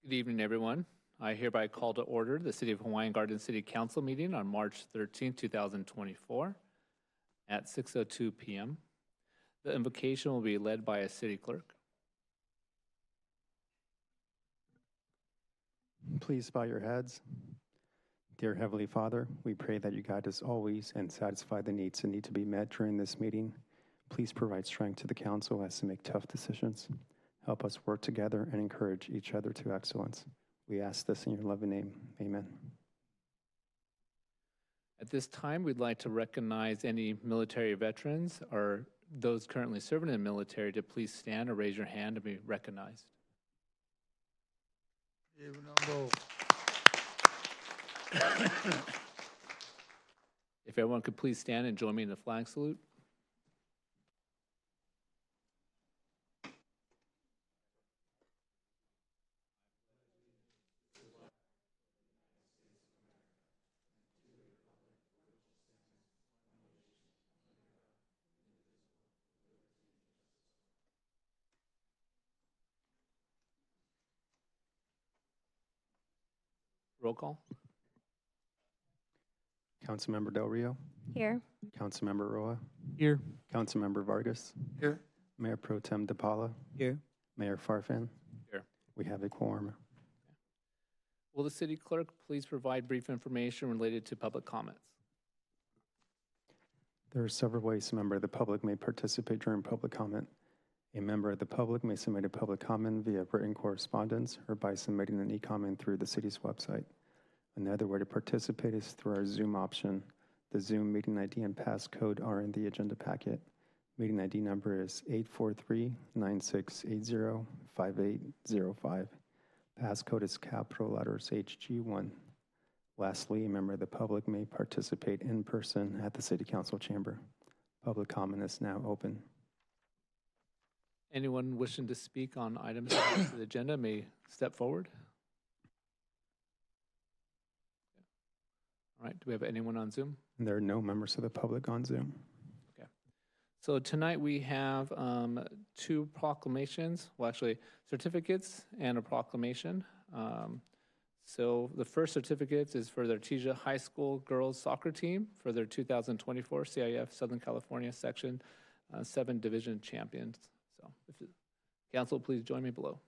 Good evening, everyone. I hereby call to order the City of Hawaiian Gardens City Council meeting on March 13, 2024 at 6:02 p.m. The invocation will be led by a city clerk. Please bow your heads. Dear Heavenly Father, we pray that you guide us always and satisfy the needs that need to be met during this meeting. Please provide strength to the council as to make tough decisions. Help us work together and encourage each other to excellence. We ask this in your loving name. Amen. At this time, we'd like to recognize any military veterans or those currently serving in the military to please stand or raise your hand to be recognized. If everyone could please stand and join me in the flag salute. Roll call. Councilmember Del Rio. Here. Councilmember Roa. Here. Councilmember Vargas. Here. Mayor Pro Tem DePaula. Here. Mayor Farfan. Here. We have a quorum. Will the city clerk please provide brief information related to public comments? There are several ways a member of the public may participate during public comment. A member of the public may submit a public comment via written correspondence or by submitting an e-comment through the city's website. Another way to participate is through our Zoom option. The Zoom meeting ID and passcode are in the agenda packet. Meeting ID number is 843-9680-5805. Passcode is capital letters HG1. Lastly, a member of the public may participate in person at the City Council chamber. Public comment is now open. Anyone wishing to speak on items on the agenda may step forward. All right, do we have anyone on Zoom? There are no members of the public on Zoom. Okay. So tonight we have two proclamations, well actually certificates and a proclamation. So the first certificate is for the Artesia High School girls soccer team for their 2024 CIF Southern California Section 7 Division champions. So if the council, please join me below.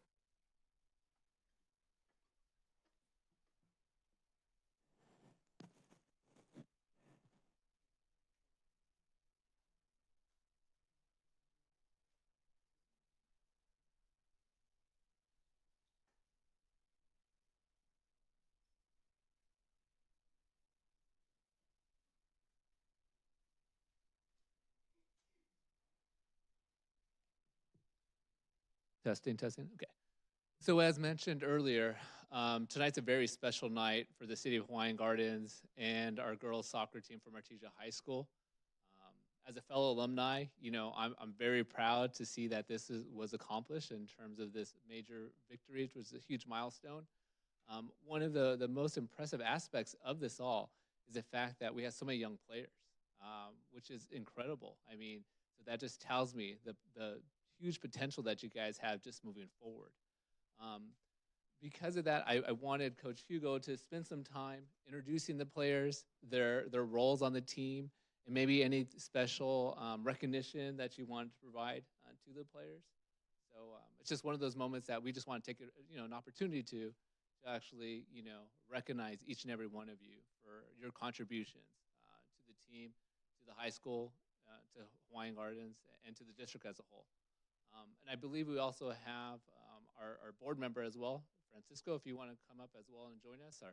Testing. Okay. So as mentioned earlier, tonight's a very special night for the City of Hawaiian Gardens and our girls soccer team from Artesia High School. As a fellow alumni, you know, I'm very proud to see that this was accomplished in terms of this major victory, which was a huge milestone. One of the most impressive aspects of this all is the fact that we have so many young players, which is incredible. I mean, so that just tells me the huge potential that you guys have just moving forward. Because of that, I wanted Coach Hugo to spend some time introducing the players, their roles on the team, and maybe any special recognition that you wanted to provide to the players. So it's just one of those moments that we just want to take an opportunity to actually recognize each and every one of you for your contributions to the team, to the high school, to Hawaiian Gardens, and to the district as a whole. And I believe we also have our board member as well, Francisco, if you want to come up as well and join us. And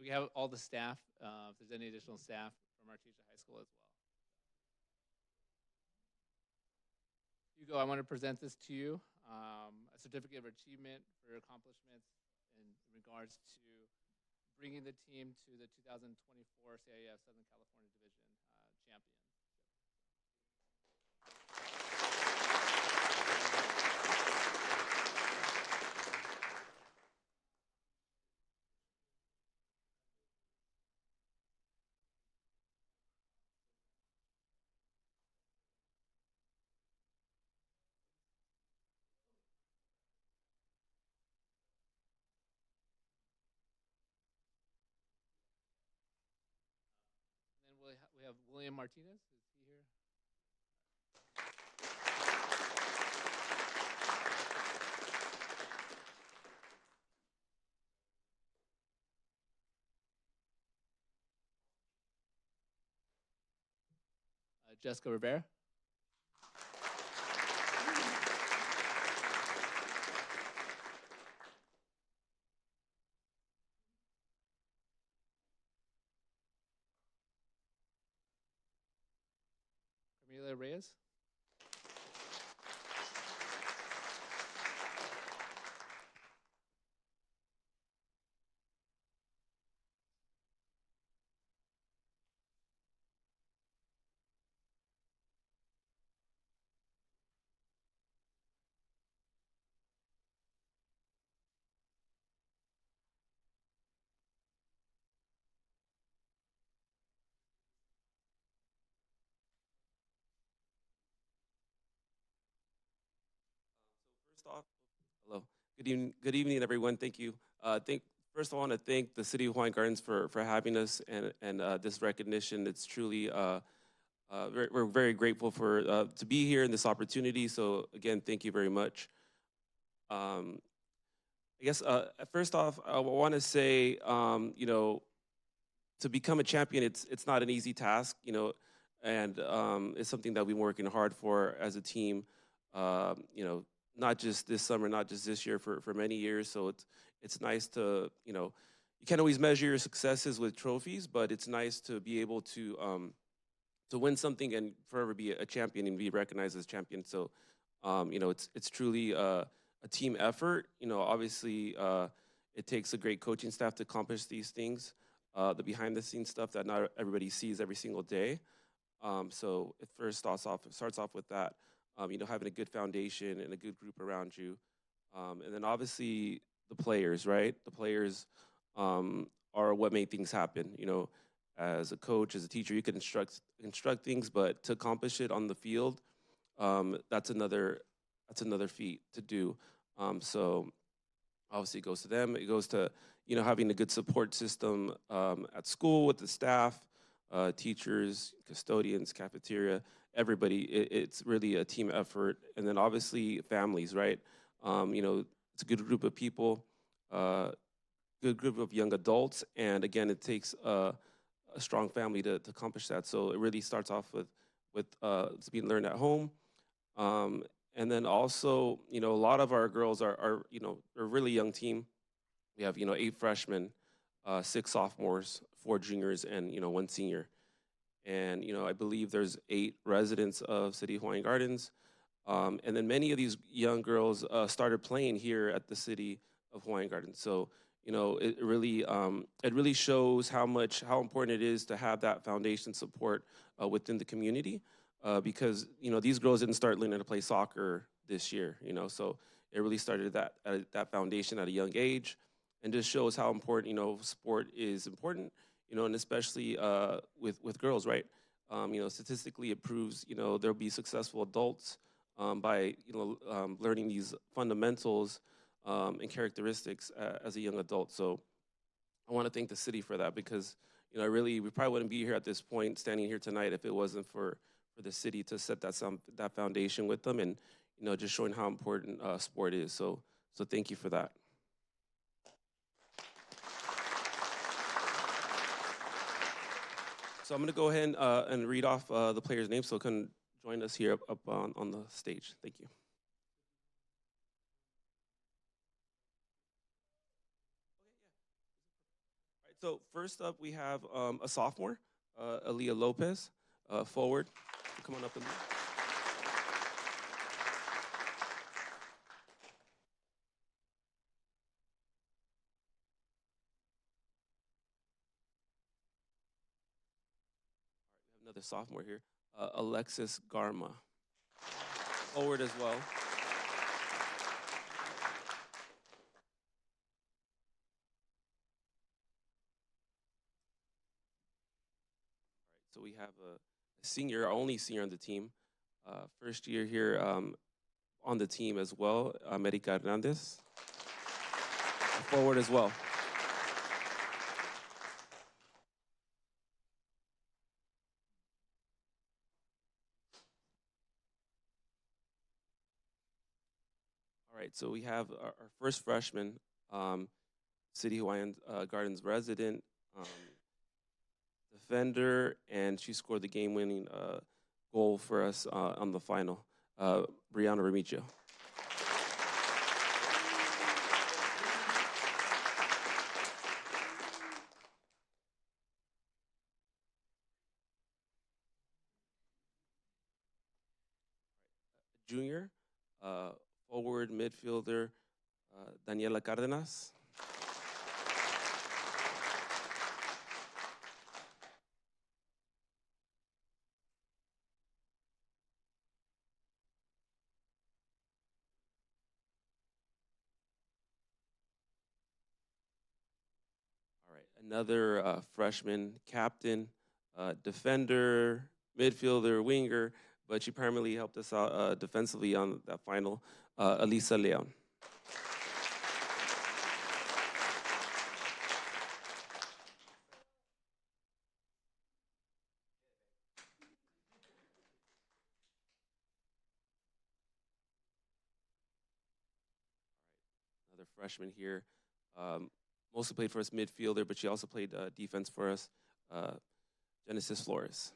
we have all the staff, if there's any additional staff from Artesia High School as well. Hugo, I want to present this to you, a certificate of achievement for your accomplishments in regards to bringing the team to the 2024 CIF Southern California Division champion. have William Martinez. Is he here? Jessica Rivera. Camila Reyes. First off, hello. Good evening, everyone. Thank you. First, I want to thank the City of Hawaiian Gardens for having us and this recognition. It's truly we're very grateful for to be here in this opportunity. So again, thank you very much. I guess first off, I want to say to become a champion, it's not an easy task, and it's something that we've been working hard for as a team. Not just this summer, not just this year, for many years. So it's nice to you can't always measure your successes with trophies, but it's nice to be able to win something and forever be a champion and be recognized as champion. So it's truly a team effort. Obviously it takes a great coaching staff to accomplish these things. The behind the scenes stuff that not everybody sees every single day. So it first starts off with that. Having a good foundation and a good group around you. And then obviously the players, right? The players are what make things happen. As a coach, as a teacher, you can instruct things, but to accomplish it on the field, that's another feat to do. So obviously it goes to them. It goes to having a good support system at school with the staff, teachers, custodians, cafeteria, everybody. It's really a team effort. And then obviously families, right? It's a good group of people, good group of young adults. And again, it takes a strong family to accomplish that. So it really starts off with it's being learned at home. And then also, a lot of our girls are a really young team. We have, 8 freshmen, 6 sophomores, 4 juniors, and, 1 senior. And, I believe there's 8 residents of City of Hawaiian Gardens. And then many of these young girls started playing here at the City of Hawaiian Gardens. So, it really shows how important it is to have that foundation support within the community. Because, these girls didn't start learning to play soccer this year, so it really started that foundation at a young age, and just shows how important, sport is important, and especially with girls, right? Statistically it proves, there'll be successful adults by, learning these fundamentals and characteristics as a young adult. So I want to thank the city for that, because, we probably wouldn't be here at this point, standing here tonight, if it wasn't for the city to set that foundation with them, and just showing how important sport is. So thank you for that. So I'm going to go ahead and read off the players' names, so can join us here up on the stage. Thank you. All right, so first up we have a sophomore, Aaliyah Lopez, forward. Come on up and another sophomore here, Alexis Garma, forward as well. So we have a senior, our only senior on the team, first year here on the team as well, America Hernandez, forward as well. right, so we have our first freshman, City Hawaiian Gardens resident, um, defender, and she scored the game-winning goal for us on the final, Brianna Remigio. Junior, forward midfielder, Daniela Cardenas. All right, another freshman captain, defender, midfielder, winger, but she primarily helped us out defensively on that final, Elisa Leon. Another freshman here, mostly played for us midfielder, but she also played defense for us, Genesis Flores.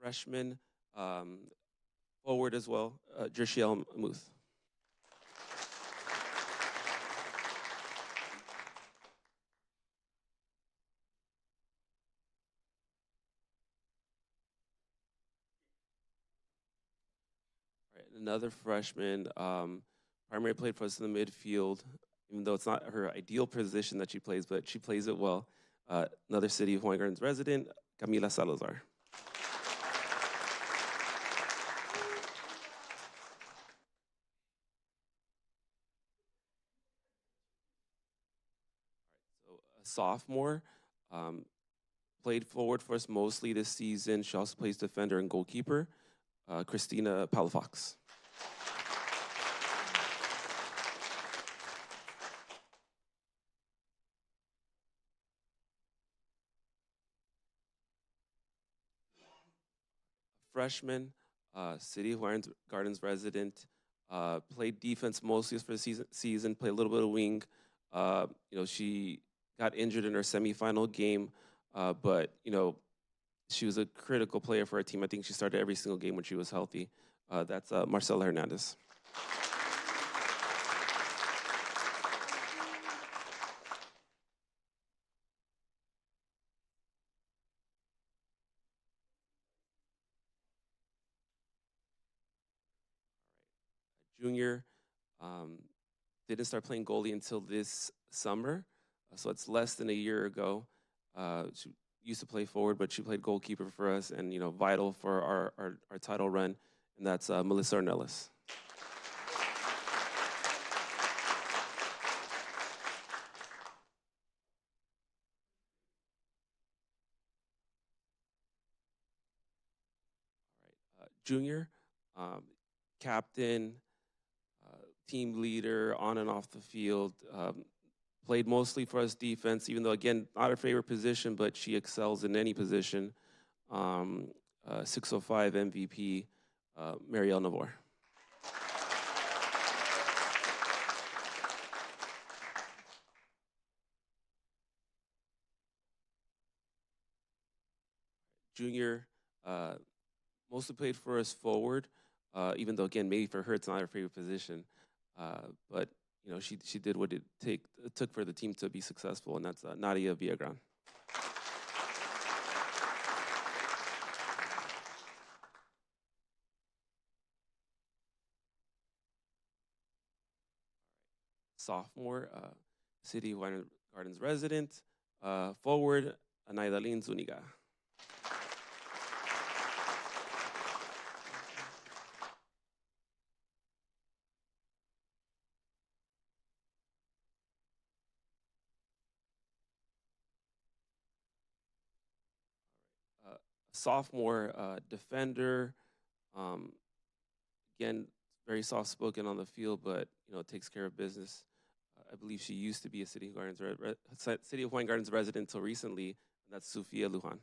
Freshman, forward as well, Jershiel Muth. All right, another freshman, primarily played for us in the midfield, even though it's not her ideal position that she plays, but she plays it well. Another City of Hawaiian Gardens resident, Camila Salazar. So a sophomore, played forward for us mostly this season. She also plays defender and goalkeeper, Christina Palafox. Freshman, City of Hawaiian Gardens resident, played defense mostly for the season, played a little bit of wing. She got injured in her semifinal game, but she was a critical player for our team. I think she started every single game when she was healthy. That's Marcela Hernandez. Junior, didn't start playing goalie until this summer, so it's less than a year ago. She used to play forward, but she played goalkeeper for us, and vital for our title run, and that's Melissa Ornelas. Junior, captain, team leader on and off the field. Played mostly for us defense, even though, again, not her favorite position, but she excels in any position. 605 MVP, Marielle Navor. Junior, mostly played for us forward, even though, again, maybe for her it's not her favorite position. But she did what it took for the team to be successful, and that's Nadia Villagran. Sophomore, City of Hawaiian Gardens resident, forward, Anaidalin Zuniga. Sophomore, defender, again, very soft-spoken on the field, but takes care of business. I believe she used to be a City of City of Hawaiian Gardens resident until recently, and that's Sofia Lujan.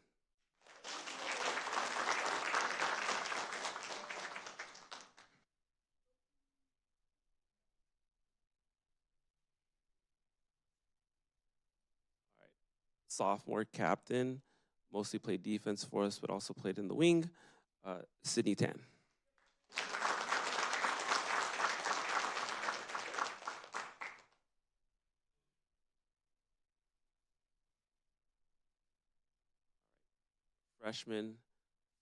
Sophomore captain, mostly played defense for us, but also played in the wing, Sydney Tan. Freshman,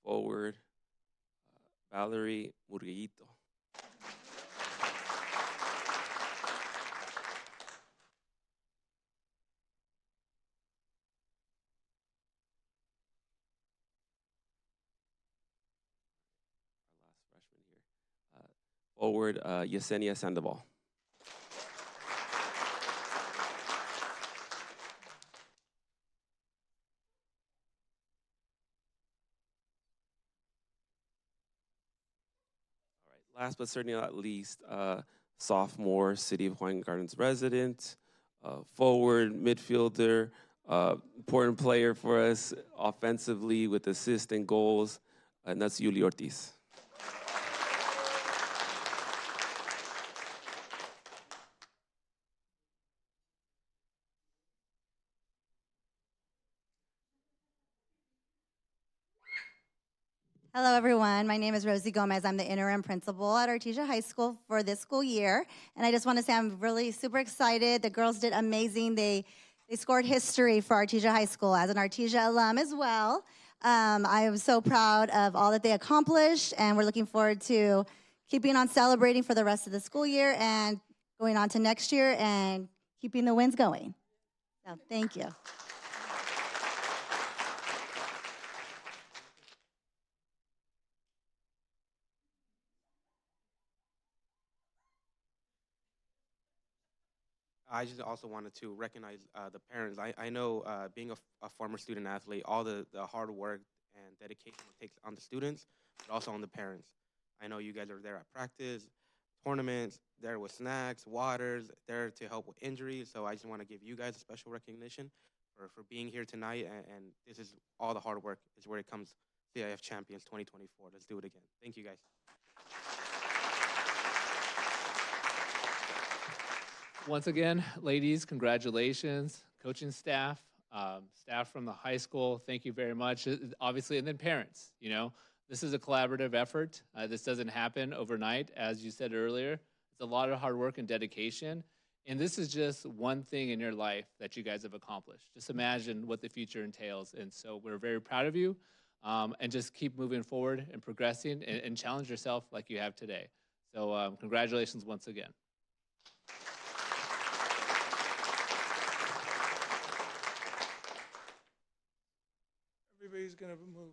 forward, Valerie Murguito. Forward, Yesenia Sandoval. All right, last but certainly not least, sophomore City of Hawaiian Gardens resident, forward, midfielder, important player for us offensively with assists and goals, and that's Yuli Ortiz. Hello, everyone. My name is Rosie Gomez. I'm the interim principal at Artesia High School for this school year. And I just want to say I'm really super excited. The girls did amazing. They scored history for Artesia High School as an Artesia alum as well. I am so proud of all that they accomplished, and we're looking forward to keeping on celebrating for the rest of the school year and going on to next year and keeping the wins going. So thank you. I just also wanted to recognize the parents. I know being a former student athlete, all the hard work and dedication it takes on the students, but also on the parents. I know you guys are there at practice, tournaments, there with snacks, waters, there to help with injuries. So I just want to give you guys a special recognition for being here tonight. And this is all the hard work is where it comes. CIF Champions 2024. Let's do it again. Thank you, guys. Once again, ladies, congratulations. Coaching staff, staff from the high school, thank you very much. Obviously, and then parents, you know, this is a collaborative effort. This doesn't happen overnight, as you said earlier. It's a lot of hard work and dedication. And this is just one thing in your life that you guys have accomplished. Just imagine what the future entails. And so we're very proud of you. And just keep moving forward and progressing and challenge yourself like you have today. So congratulations once again. Everybody's gonna move.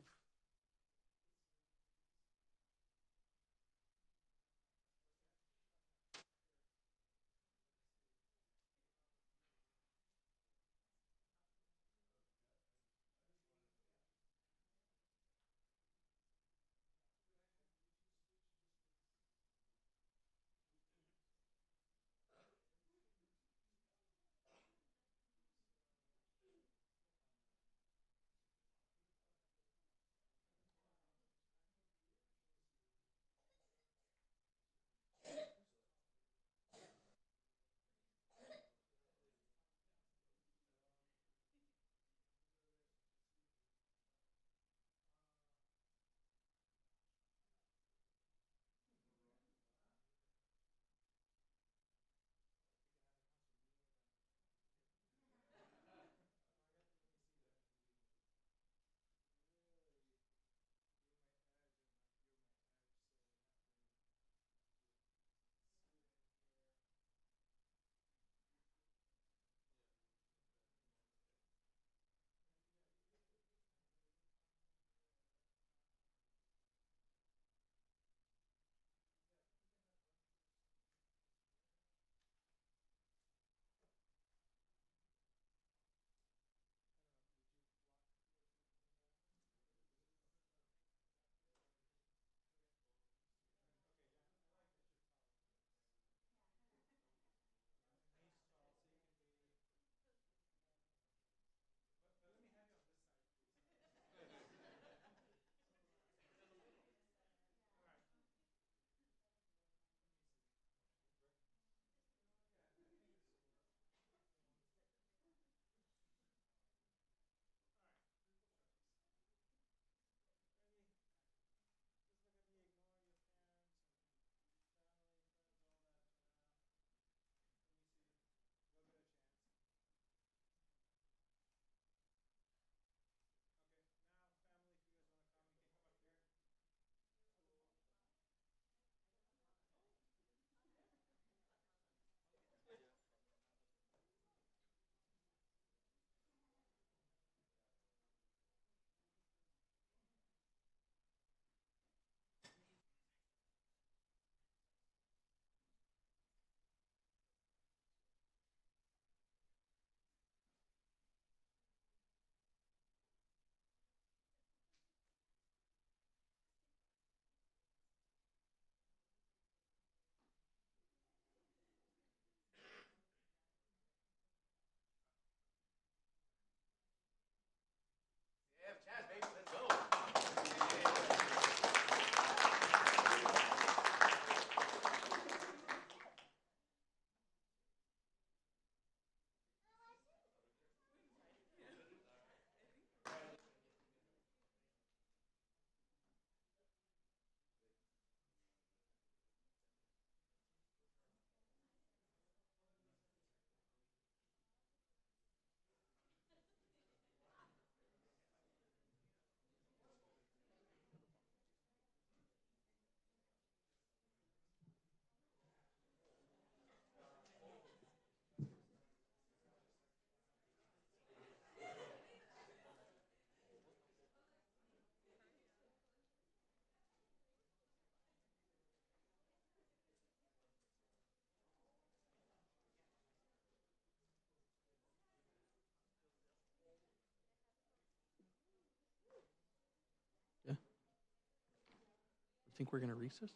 think we're going to recess.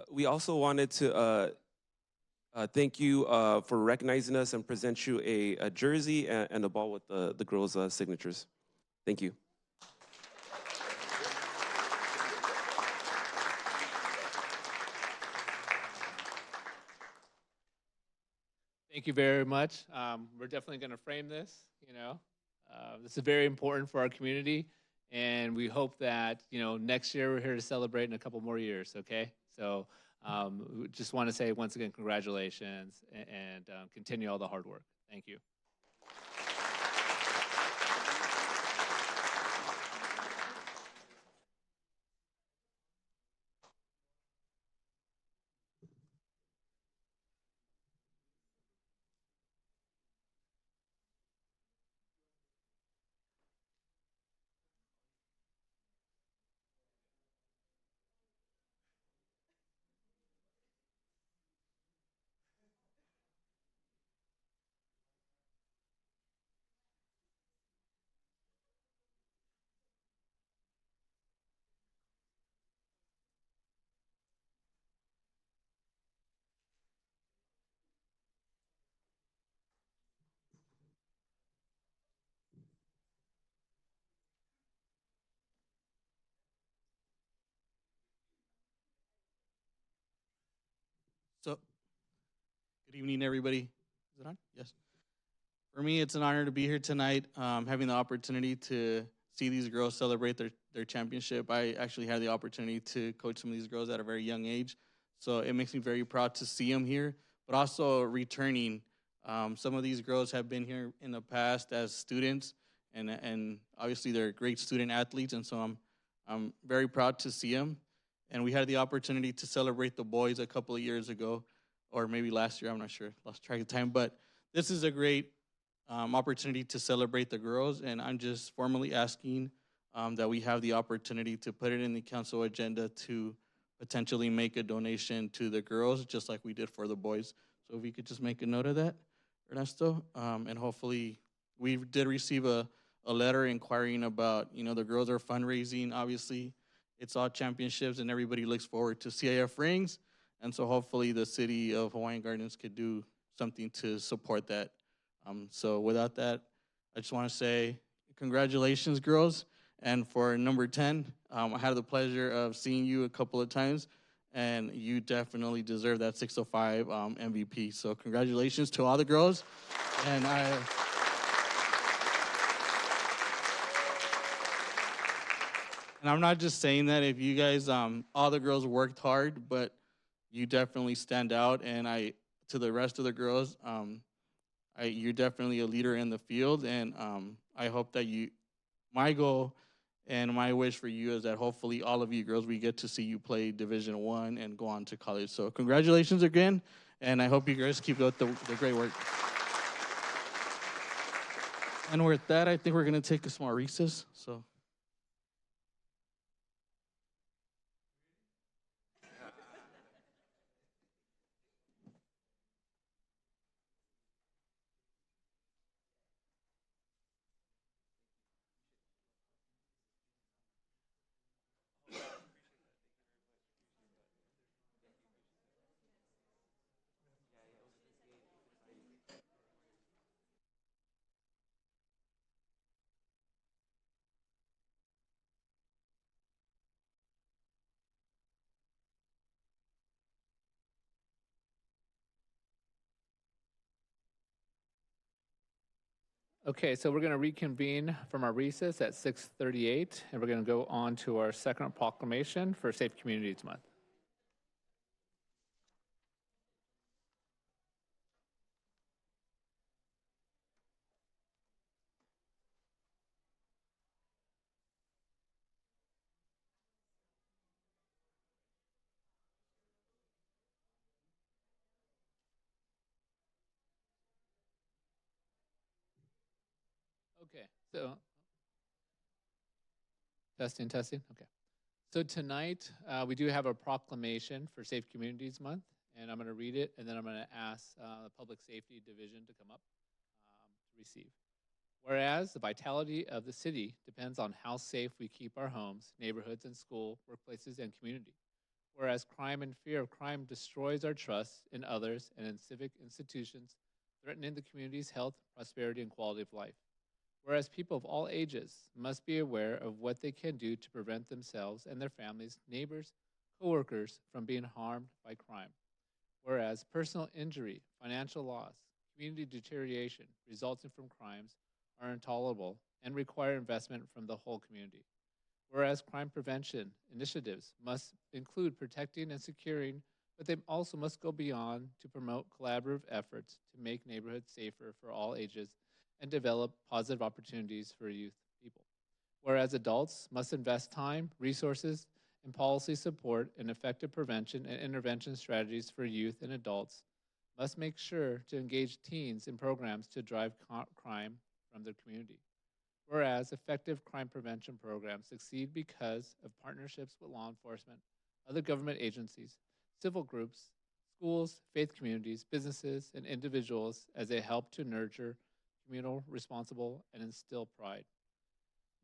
We also wanted to thank you for recognizing us and present you a jersey and a ball with the girls' signatures. Thank you. Thank you very much. We're definitely going to frame this. This is very important for our community, and we hope that next year we're here to celebrate in a couple more years. Okay, so we just want to say once again, congratulations, and continue all the hard work. Thank you. So, good evening, everybody. Is it on? Yes. For me, it's an honor to be here tonight, having the opportunity to see these girls celebrate their championship. I actually had the opportunity to coach some of these girls at a very young age, so it makes me very proud to see them here, but also returning. Some of these girls have been here in the past as students, and obviously they're great student athletes, and so I'm very proud to see them. And we had the opportunity to celebrate the boys a couple of years ago, or maybe last year, I'm not sure, lost track of time, but this is a great opportunity to celebrate the girls, and I'm just formally asking that we have the opportunity to put it in the council agenda to potentially make a donation to the girls, just like we did for the boys. So if we could just make a note of that, Ernesto, and hopefully we did receive a letter inquiring about, the girls are fundraising, obviously. It's all championships, and everybody looks forward to CIF rings, and so hopefully the city of Hawaiian Gardens could do something to support that. So without that, I just want to say congratulations, girls. And for number 10, I had the pleasure of seeing you a couple of times, and you definitely deserve that 605 MVP. So congratulations to all the girls. And I'm not just saying that. If you guys, all the girls worked hard, but you definitely stand out. And to the rest of the girls, you're definitely a leader in the field, and I hope that my goal and my wish for you is that hopefully all of you girls, we get to see you play Division I and go on to college. So congratulations again, and I hope you guys keep up the great work. And with that, I think we're going to take a small recess. So. Okay, so we're going to reconvene from our recess at 6:38, and we're going to go on to our second proclamation for Safe Communities Month. Okay, so testing, testing. Okay. So tonight we do have a proclamation for Safe Communities Month, and I'm going to read it, and then I'm going to ask the Public Safety Division to come up to receive. Whereas the vitality of the city depends on how safe we keep our homes, neighborhoods, and school, workplaces, and community. Whereas crime and fear of crime destroys our trust in others and in civic institutions, threatening the community's health, prosperity, and quality of life. Whereas people of all ages must be aware of what they can do to prevent themselves and their families, neighbors, coworkers from being harmed by crime. Whereas personal injury, financial loss, community deterioration resulting from crimes are intolerable and require investment from the whole community. Whereas crime prevention initiatives must include protecting and securing, but they also must go beyond to promote collaborative efforts to make neighborhoods safer for all ages and develop positive opportunities for youth people. Whereas adults must invest time, resources, and policy support in effective prevention and intervention strategies for youth and adults, must make sure to engage teens in programs to drive crime from their community. Whereas effective crime prevention programs succeed because of partnerships with law enforcement, other government agencies, civil groups, schools, faith communities, businesses, and individuals as they help to nurture communal, responsible, and instill pride.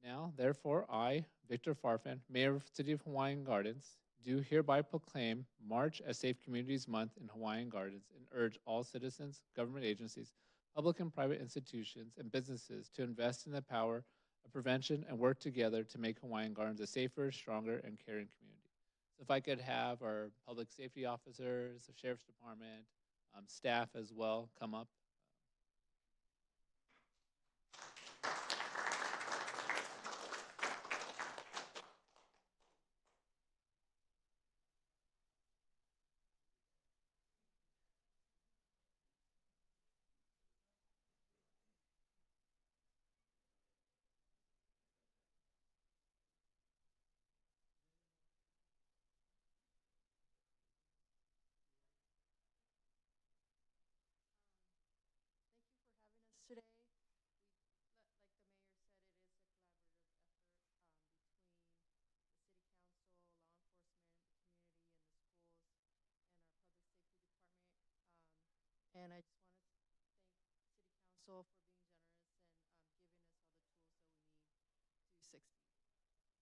Now, therefore, I, Victor Farfan, Mayor of the City of Hawaiian Gardens, do hereby proclaim March as Safe Communities Month in Hawaiian Gardens and urge all citizens, government agencies, public and private institutions, and businesses to invest in the power of prevention and work together to make Hawaiian Gardens a safer, stronger, and caring community. So if I could have our public safety officers, the Sheriff's Department, staff as well come up. Today. And I just want to thank City Council for being generous and giving us all the tools that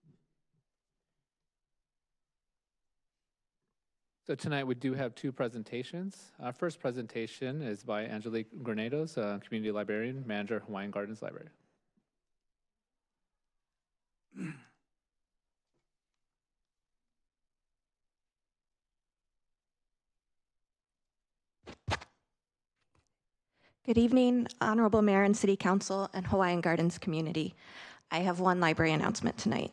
we need to succeed. So tonight we do have two presentations. Our first presentation is by Angelique Granados, Community Librarian, Manager, Hawaiian Gardens Library. Good evening, Honorable Mayor and City Council and Hawaiian Gardens community. I have one library announcement tonight.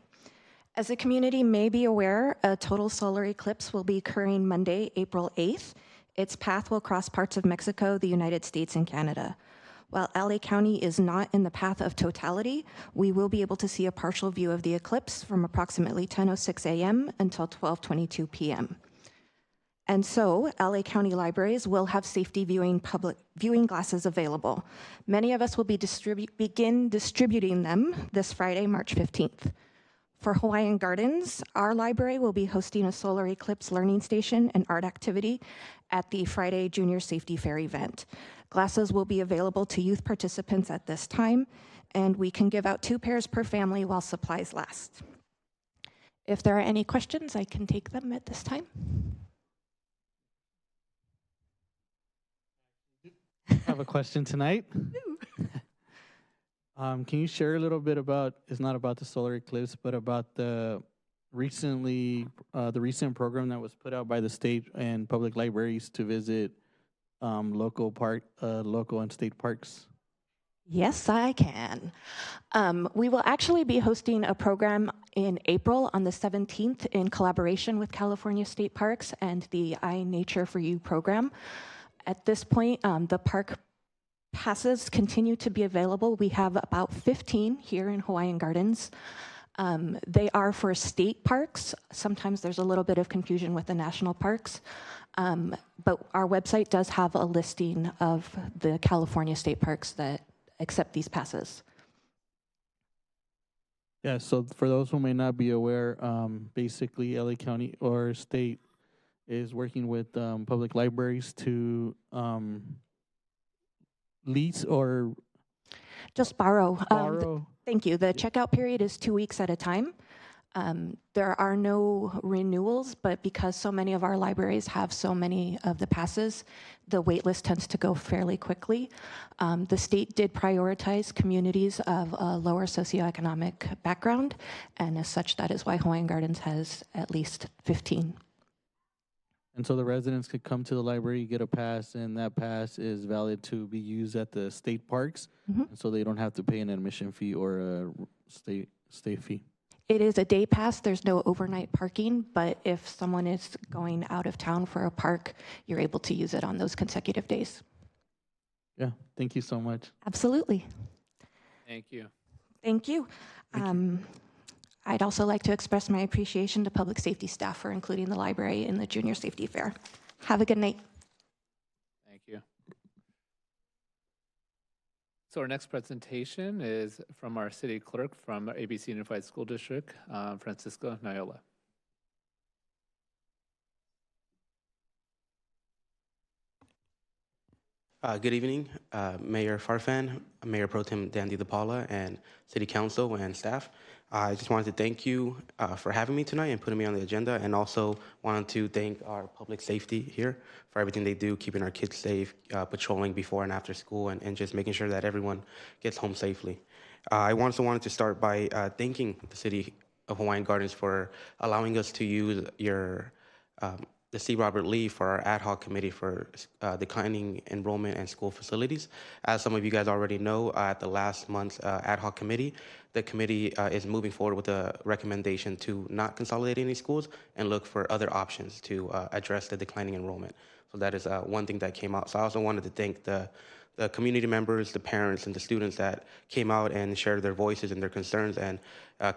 As the community may be aware, a total solar eclipse will be occurring Monday, April 8th. Its path will cross parts of Mexico, the United States, and Canada. While LA County is not in the path of totality, we will be able to see a partial view of the eclipse from approximately 10:06 a.m. until 12:22 p.m. And so LA County Libraries will have safety public viewing glasses available. Many of us will begin distributing them this Friday, March 15th. For Hawaiian Gardens, our library will be hosting a solar eclipse learning station and art activity at the Friday Junior Safety Fair event. Glasses will be available to youth participants at this time, and we can give out 2 pairs per family while supplies last. If there are any questions, I can take them at this time. I have a question tonight. Can you share a little bit about, it's not about the solar eclipse, but about the recent program that was put out by the state and public libraries to visit local and state parks? Yes, I can. We will actually be hosting a program in April on the 17th in collaboration with California State Parks and the iNature for You program. At this point, the park passes continue to be available. We have about 15 here in Hawaiian Gardens. They are for state parks. Sometimes there's a little bit of confusion with the national parks. But our website does have a listing of the California state parks that accept these passes. Yeah, so for those who may not be aware, basically LA County or state is working with public libraries to lease or just borrow. borrow. Thank you. The checkout period is 2 weeks at a time. There are no renewals, but because so many of our libraries have so many of the passes, the wait list tends to go fairly quickly. The state did prioritize communities of a lower socioeconomic background, and as such, that is why Hawaiian Gardens has at least 15. And so the residents could come to the library, get a pass, and that pass is valid to be used at the state parks, and so they don't have to pay an admission fee or a stay fee. It is a day pass. There's no overnight parking, but if someone is going out of town for a park, you're able to use it on those consecutive days. Yeah, thank you so much. Absolutely. Thank you. Thank you. I'd also like to express my appreciation to public safety staff for including the library in the Junior Safety Fair. Have a good night. Thank you. So our next presentation is from our city clerk from ABC Unified School District, Francisco Nayola. Good evening, Mayor Farfan, Mayor Pro Tem Dandy DePaula, and City Council and staff. I just wanted to thank you for having me tonight and putting me on the agenda, and also wanted to thank our public safety here for everything they do, keeping our kids safe, patrolling before and after school, and just making sure that everyone gets home safely. I also wanted to start by thanking the City of Hawaiian Gardens for allowing us to use the C. Robert Lee for our ad hoc committee for declining enrollment and school facilities. As some of you guys already know, at the last month's ad hoc committee, the committee is moving forward with a recommendation to not consolidate any schools and look for other options to address the declining enrollment. So that is one thing that came out. So I also wanted to thank the community members, the parents, and the students that came out and shared their voices and their concerns, and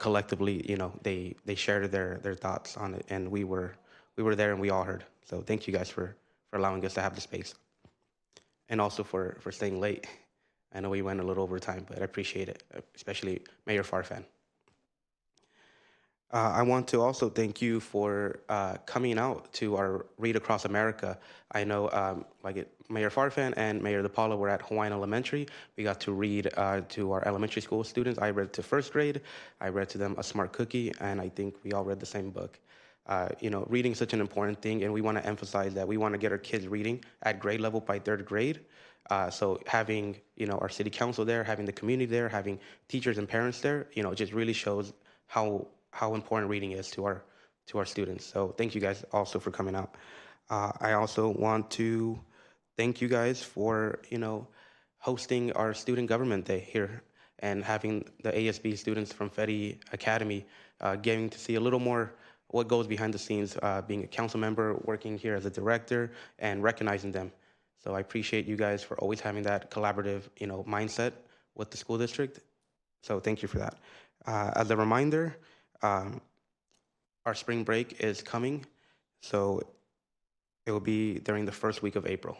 collectively, they shared their thoughts on it, and we were there and we all heard. So thank you guys for allowing us to have the space. And also for staying late. I know we went a little over time, but I appreciate it, especially Mayor Farfan. I want to also thank you for coming out to our Read Across America. I know Mayor Farfan and Mayor DePaula were at Hawaiian Elementary. We got to read to our elementary school students. I read to first grade. I read to them A Smart Cookie, and I think we all read the same book. Reading is such an important thing, and we want to emphasize that we want to get our kids reading at grade level by third grade. So having, our city council there, having the community there, having teachers and parents there, just really shows how important reading is to our students. So thank you guys also for coming out. I also want to thank you guys for, hosting our student government day here and having the ASB students from Fedi Academy getting to see a little more what goes behind the scenes, being a council member, working here as a director, and recognizing them. So I appreciate you guys for always having that collaborative, mindset with the school district. So thank you for that. As a reminder, our spring break is coming. So It will be during the first week of April.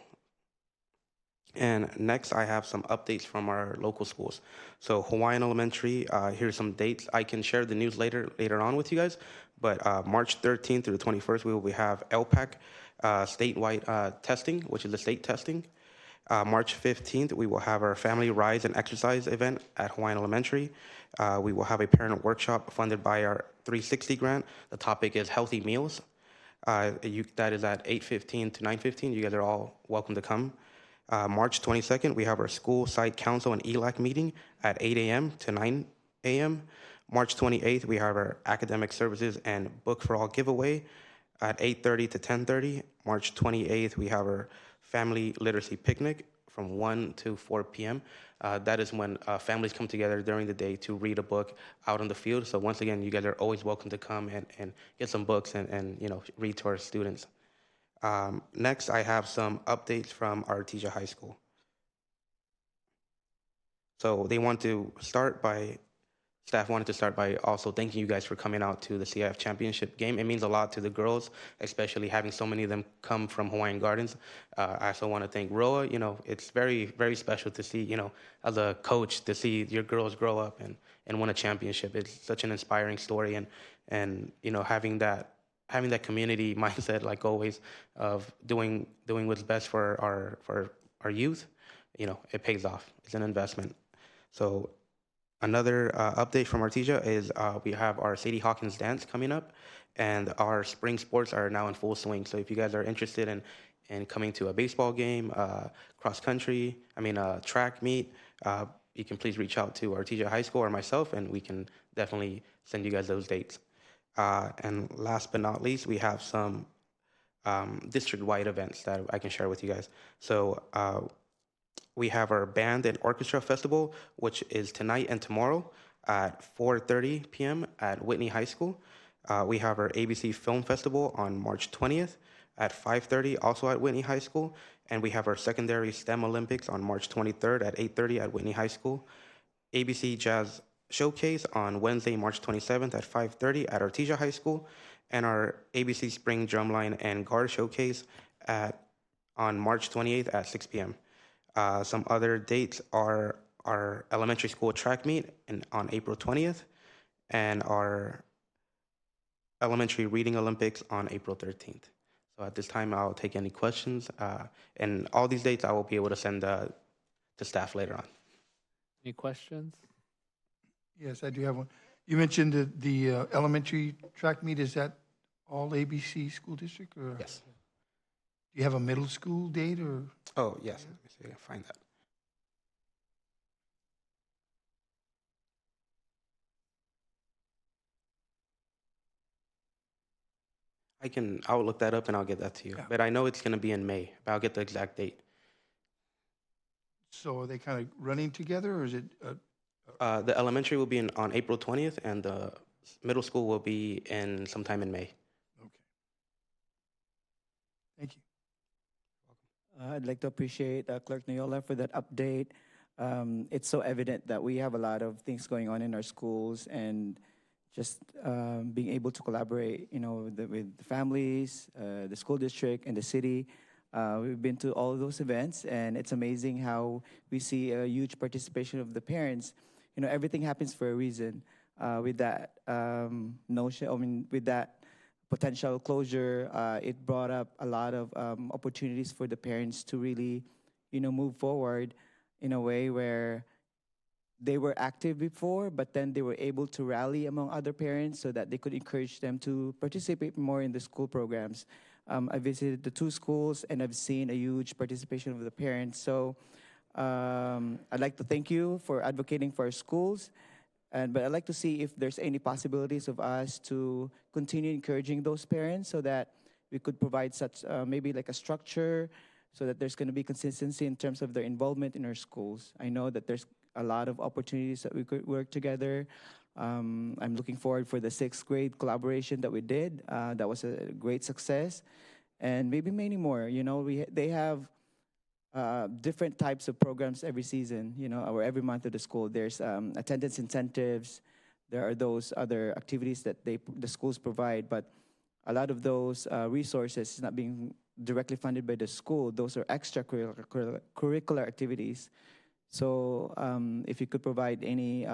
And next, I have some updates from our local schools. So Hawaiian Elementary, here's some dates. I can share the news later on with you guys. But March 13th through the 21st, we will have LPAC statewide testing, which is the state testing. March 15th, we will have our Family Rise and Exercise event at Hawaiian Elementary. We will have a parent workshop funded by our 360 grant. The topic is healthy meals. That is at 8:15 to 9:15. You guys are all welcome to come. March 22nd, we have our school site council and ELAC meeting at 8 a.m. to 9 a.m. March 28th, we have our academic services and book for all giveaway at 8:30 to 10:30. March 28th, we have our family literacy picnic from 1 to 4 p.m. That is when families come together during the day to read a book out on the field. So once again, you guys are always welcome to come and get some books and read to our students. Next, I have some updates from Artesia High School. So staff wanted to start by also thanking you guys for coming out to the CIF championship game. It means a lot to the girls, especially having so many of them come from Hawaiian Gardens. I also want to thank Roa. It's very, very special to see, as a coach, to see your girls grow up and win a championship. It's such an inspiring story, and having that community mindset, like always, of doing what's best for our youth, it pays off. It's an investment. So another update from Artesia is we have our Sadie Hawkins dance coming up, and our spring sports are now in full swing. So if you guys are interested in coming to a baseball game, cross country, track meet, you can please reach out to Artesia High School or myself, and we can definitely send you guys those dates. And last but not least, we have some district-wide events that I can share with you guys. So we have our Band and Orchestra Festival, which is tonight and tomorrow at 4:30 p.m. at Whitney High School. We have our ABC Film Festival on March 20th at 5:30, also at Whitney High School. And we have our Secondary STEM Olympics on March 23rd at 8:30 at Whitney High School. ABC Jazz Showcase on Wednesday, March 27th at 5:30 at Artesia High School. And our ABC Spring Drumline and Guard Showcase on March 28th at 6 p.m. Some other dates are our elementary school track meet on April 20th and our elementary reading Olympics on April 13th. So at this time, I'll take any questions. And all these dates I will be able to send to staff later on. Any questions? Yes, I do have one. You mentioned the elementary track meet. Is that all ABC school district? Or Yes. do you have a middle school date? Or Oh, yes. Let me see if I can find that. I will look that up and I'll get that to you. Yeah. But I know it's going to be in May, but I'll get the exact date. so are they kind of running together, or is it? The elementary will be on April 20th, and the middle school will be in sometime in May. Okay. Thank you. I'd like to appreciate Clerk Noyola for that update. It's so evident that we have a lot of things going on in our schools, and just being able to collaborate, with the families, the school district, and the city. We've been to all of those events, and it's amazing how we see a huge participation of the parents. Everything happens for a reason. With that with that potential closure, it brought up a lot of opportunities for the parents to really, move forward in a way where they were active before, but then they were able to rally among other parents so that they could encourage them to participate more in the school programs. I visited the two schools, and I've seen a huge participation of the parents. So I'd like to thank you for advocating for our schools. But I'd like to see if there's any possibilities of us to continue encouraging those parents so that we could provide such maybe like a structure so that there's going to be consistency in terms of their involvement in our schools. I know that there's a lot of opportunities that we could work together. I'm looking forward for the 6th grade collaboration that we did. That was a great success. And maybe many more. They have different types of programs every season, or every month of the school. There's attendance incentives. There are those other activities that the schools provide, but a lot of those resources is not being directly funded by the school. Those are extracurricular activities. So if you could provide any,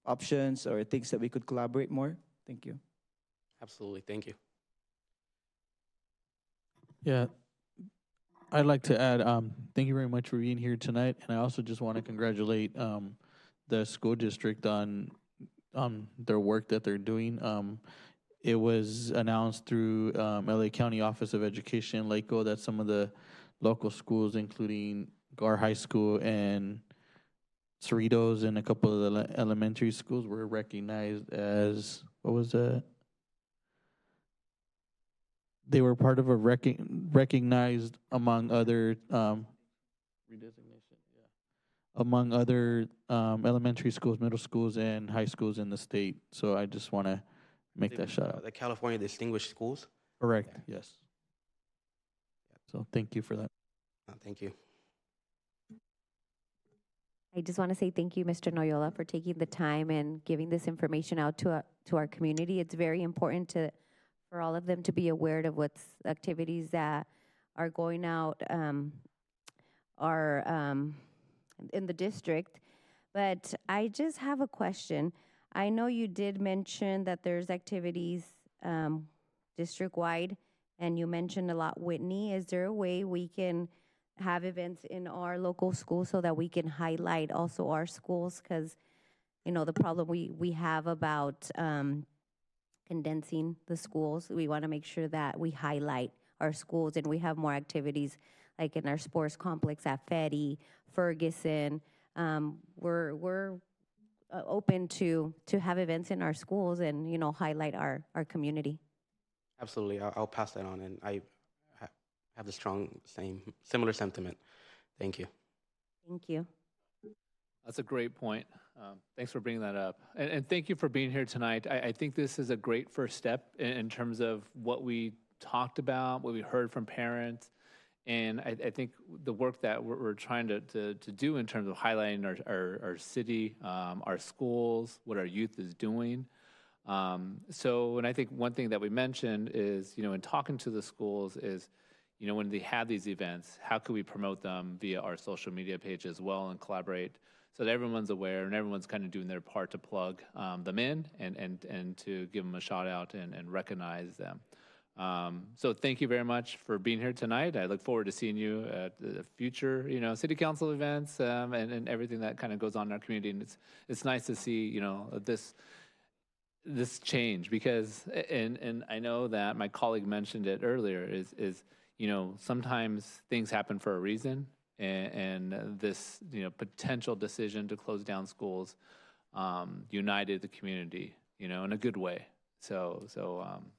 options or things that we could collaborate more. Thank you. Absolutely. Thank you. Yeah, I'd like to add, thank you very much for being here tonight, and I also just want to congratulate the school district on their work that they're doing. It was announced through LA County Office of Education, LACO, that some of the local schools, including Gar High School and Cerritos and a couple of the elementary schools, were recognized as, what was that? They were part of a recognized among other redesignation, among other elementary schools, middle schools, and high schools in the state. So I just want to make that shout out. The California Distinguished Schools. Correct. Yes. So thank you for that. Thank you. I just want to say thank you, Mr. Noyola, for taking the time and giving this information out to our community. It's very important for all of them to be aware of what's activities that are going out in the district. But I just have a question. I know you did mention that there's activities district-wide, and you mentioned a lot Whitney. Is there a way we can have events in our local schools so that we can highlight also our schools? Because, the problem we have about condensing the schools, we want to make sure that we highlight our schools and we have more activities like in our sports complex at Fetty, Ferguson. We're open to have events in our schools and, highlight our community. Absolutely. I'll pass that on, and I have the similar sentiment. Thank you. Thank you. That's a great point. Thanks for bringing that up. And thank you for being here tonight. I think this is a great first step in terms of what we talked about, what we heard from parents. And I think the work that we're trying to do in terms of highlighting our city, our schools, what our youth is doing. And I think one thing that we mentioned is, in talking to the schools is, when they have these events, how can we promote them via our social media page as well and collaborate so that everyone's aware and everyone's kind of doing their part to plug them in and to give them a shout out and recognize them. So thank you very much for being here tonight. I look forward to seeing you at the future, city council events and everything that kind of goes on in our community. And it's nice to see, this change because, and I know that my colleague mentioned it earlier, is sometimes things happen for a reason, and this, potential decision to close down schools united the community, in a good way. So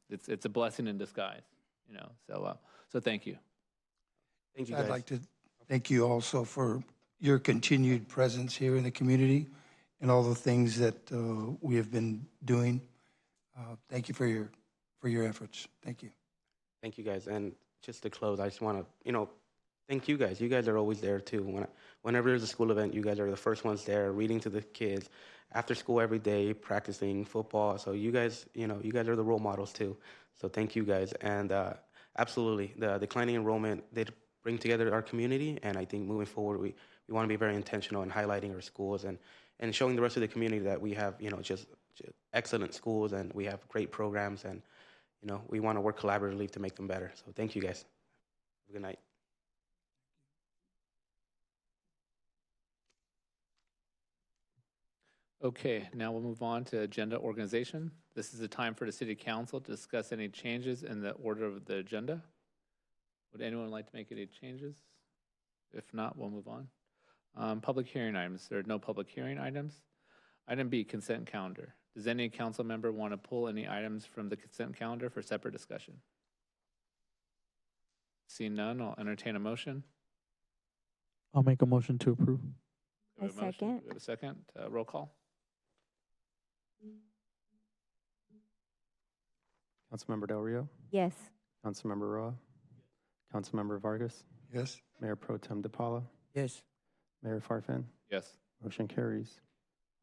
it's a blessing in disguise, so thank you. Thank you, guys. I'd like to thank you also for your continued presence here in the community and all the things that we have been doing. Thank you for your efforts. Thank you. Thank you, guys. And just to close, I just want to, thank you guys. You guys are always there too. Whenever there's a school event, you guys are the first ones there, reading to the kids, after school every day, practicing football. So you guys, you guys are the role models too. So thank you guys. And absolutely, the declining enrollment did bring together our community. And I think moving forward, we want to be very intentional in highlighting our schools and showing the rest of the community that we have, just excellent schools and we have great programs, and we want to work collaboratively to make them better. So thank you guys. Have a good night. Okay, now we'll move on to agenda organization. This is the time for the city council to discuss any changes in the order of the agenda. Would anyone like to make any changes? If not, we'll move on. Public hearing items. There are no public hearing items. Item B, consent calendar. Does any council member want to pull any items from the consent calendar for separate discussion? Seeing none, I'll entertain a motion. I'll make a motion to approve. We have a motion. second. We have a second. Roll call. Councilmember Del Rio, Yes. Councilmember Roa, Councilmember Vargas, Yes? Mayor Pro Tem DePaula, Yes. Mayor Farfan. Yes. Motion carries.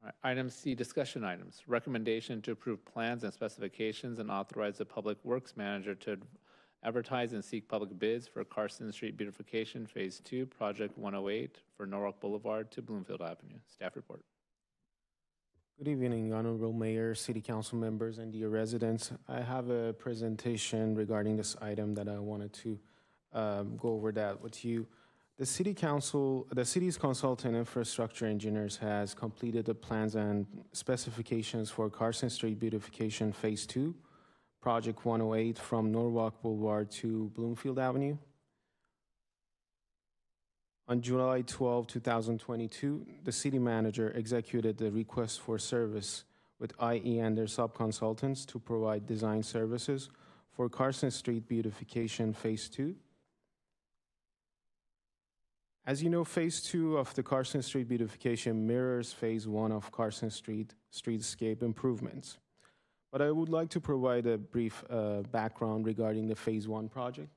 All right. Item C, discussion items. Recommendation to approve plans and specifications and authorize the public works manager to advertise and seek public bids for Carson Street beautification Phase 2, Project 108 for Norwalk Boulevard to Bloomfield Avenue. Staff report. Good evening, Honorable Mayor, City Council members, and dear residents. I have a presentation regarding this item that I wanted to go over that with you. The city's consultant infrastructure engineers has completed the plans and specifications for Carson Street beautification Phase 2, Project 108 from Norwalk Boulevard to Bloomfield Avenue. On July 12, 2022, the city manager executed the request for service with IE and their subconsultants to provide design services for Carson Street beautification Phase 2. As you know, Phase 2 of the Carson Street beautification mirrors Phase 1 of Carson Street streetscape improvements. But I would like to provide a brief background regarding the Phase 1 project.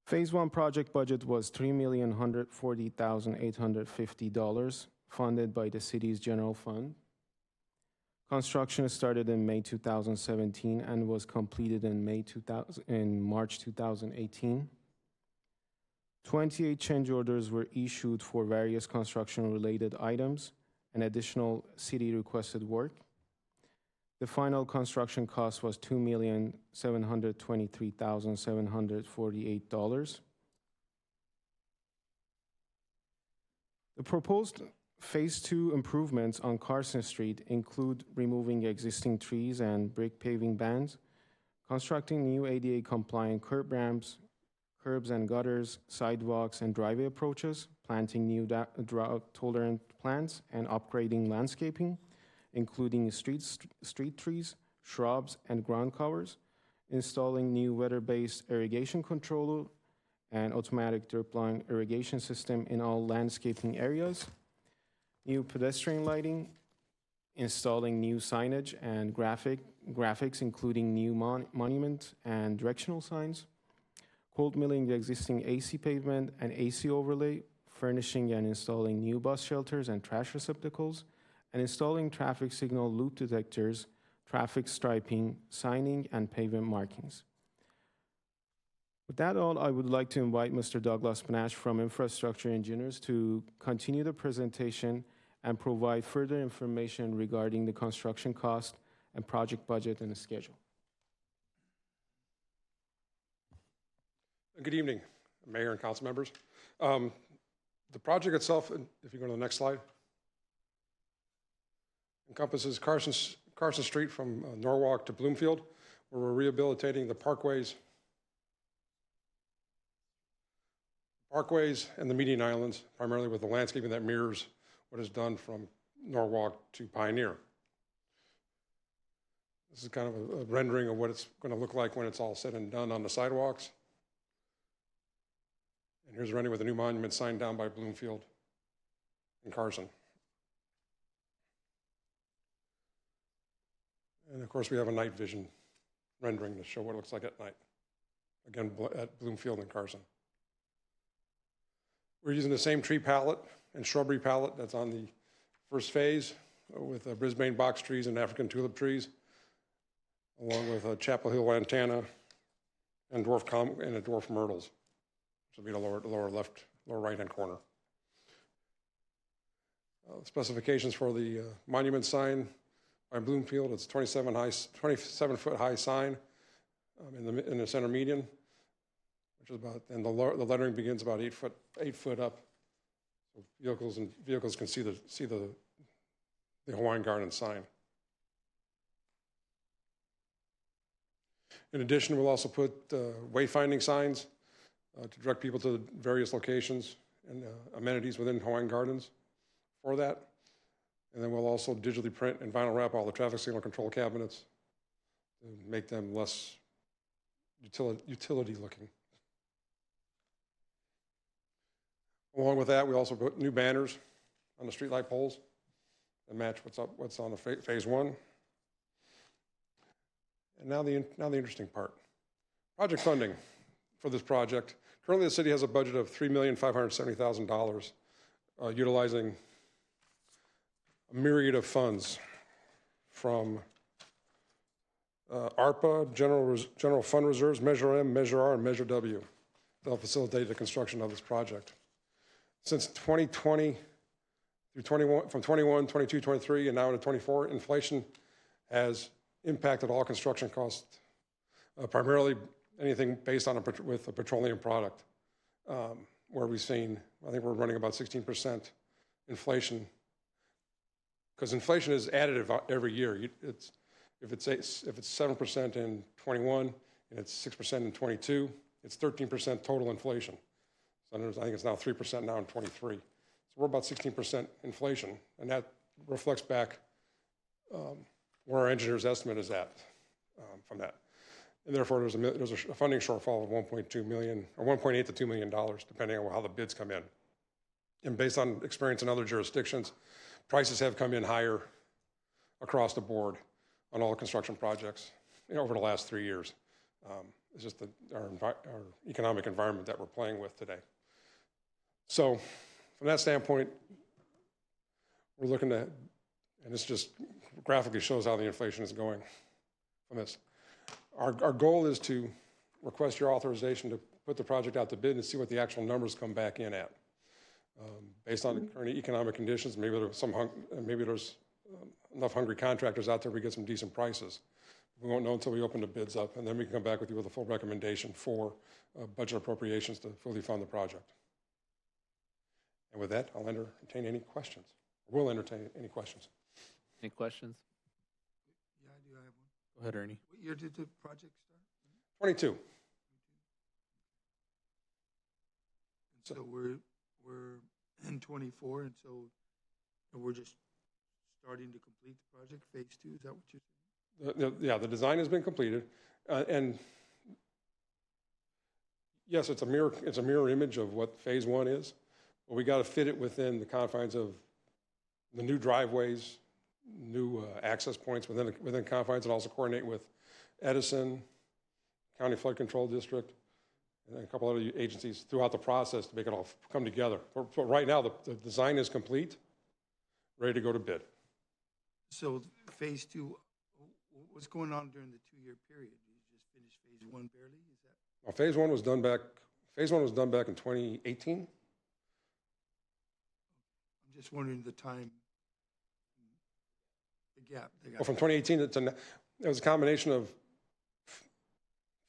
Phase 1 project budget was $3,140,850, funded by the city's general fund. Construction started in May 2017 and was completed in March 2018. 28 change orders were issued for various construction-related items and additional city-requested work. The final construction cost was $2,723,748. The proposed Phase 2 improvements on Carson Street include removing existing trees and brick paving bands, constructing new ADA-compliant curb ramps, curbs and gutters, sidewalks and driveway approaches, planting new drought-tolerant plants, and upgrading landscaping, including street trees, shrubs, and ground covers, installing new weather-based irrigation controller and automatic drip-line irrigation system in all landscaping areas, new pedestrian lighting, installing new signage and graphics, including new monument and directional signs, cold milling the existing AC pavement and AC overlay, furnishing and installing new bus shelters and trash receptacles, and installing traffic signal loop detectors, traffic striping, signing, and pavement markings. With that all, I would like to invite Mr. Douglas Panache from Infrastructure Engineers to continue the presentation and provide further information regarding the construction cost and project budget and the schedule. Good evening, Mayor and council members. The project itself, if you go to the next slide, encompasses Carson Street from Norwalk to Bloomfield, where we're rehabilitating the parkways and the median islands, primarily with the landscaping that mirrors what is done from Norwalk to Pioneer. This is kind of a rendering of what it's going to look like when it's all said and done on the sidewalks. And here's a rendering with a new monument sign down by Bloomfield and Carson. And of course, we have a night vision rendering to show what it looks like at night. Again, at Bloomfield and Carson. We're using the same tree palette and shrubbery palette that's on the first phase with Brisbane box trees and African tulip trees, along with Chapel Hill lantana and dwarf myrtles, which will be the lower right-hand corner. Specifications for the monument sign by Bloomfield, it's 27-foot high sign in the center median, which is about, and the lettering begins about 8 foot up, so vehicles can see the Hawaiian Garden sign. In addition, we'll also put wayfinding signs to direct people to various locations and amenities within Hawaiian Gardens for that. And then we'll also digitally print and vinyl wrap all the traffic signal control cabinets to make them less utility looking. Along with that, we also put new banners on the streetlight poles that match what's on the phase 1. And now the interesting part. Project funding for this project. Currently, the city has a budget of $3,570,000, utilizing a myriad of funds from ARPA, general fund reserves, Measure M, Measure R, and Measure W. They'll facilitate the construction of this project. Since 2020 through 21, from 21, 22, 23, and now to 24, inflation has impacted all construction costs, primarily anything based on with a petroleum product, where we've seen, I think we're running about 16% inflation, because inflation is additive every year. If it's 7% in 21 and it's 6% in 22, it's 13% total inflation. So I think it's now 3% now in 23. So we're about 16% inflation, and that reflects back where our engineer's estimate is at from that. And therefore, there's a funding shortfall of 1.2 million, or 1.8 to $2 million, depending on how the bids come in. And based on experience in other jurisdictions, prices have come in higher across the board on all construction projects over the last 3 years. It's just our economic environment that we're playing with today. So from that standpoint, we're looking at, and this just graphically shows how the inflation is going from this. Our goal is to request your authorization to put the project out to bid and see what the actual numbers come back in at. Based on the current economic conditions, maybe there's enough hungry contractors out there we get some decent prices. We won't know until we open the bids up, and then we can come back with you with a full recommendation for budget appropriations to fully fund the project. And with that, I'll entertain any questions. We'll entertain any questions. Any questions? Yeah, I do have one. Go ahead, Ernie. What year did the project start? 22. So we're in 24, and so we're just starting to complete the project, phase 2. Is that what you're saying? Yeah, the design has been completed, and yes, it's a mirror image of what phase 1 is, but we got to fit it within the confines of the new driveways, new access points within confines, and also coordinate with Edison, County Flood Control District, and a couple other agencies throughout the process to make it all come together. But right now, the design is complete, ready to go to bid. So phase 2, what's going on during the 2-year period? You just finished phase 1 barely? Is that? Well, phase one was done back in 2018. I'm just wondering the time, the gap. Well, from 2018 to now, it was a combination of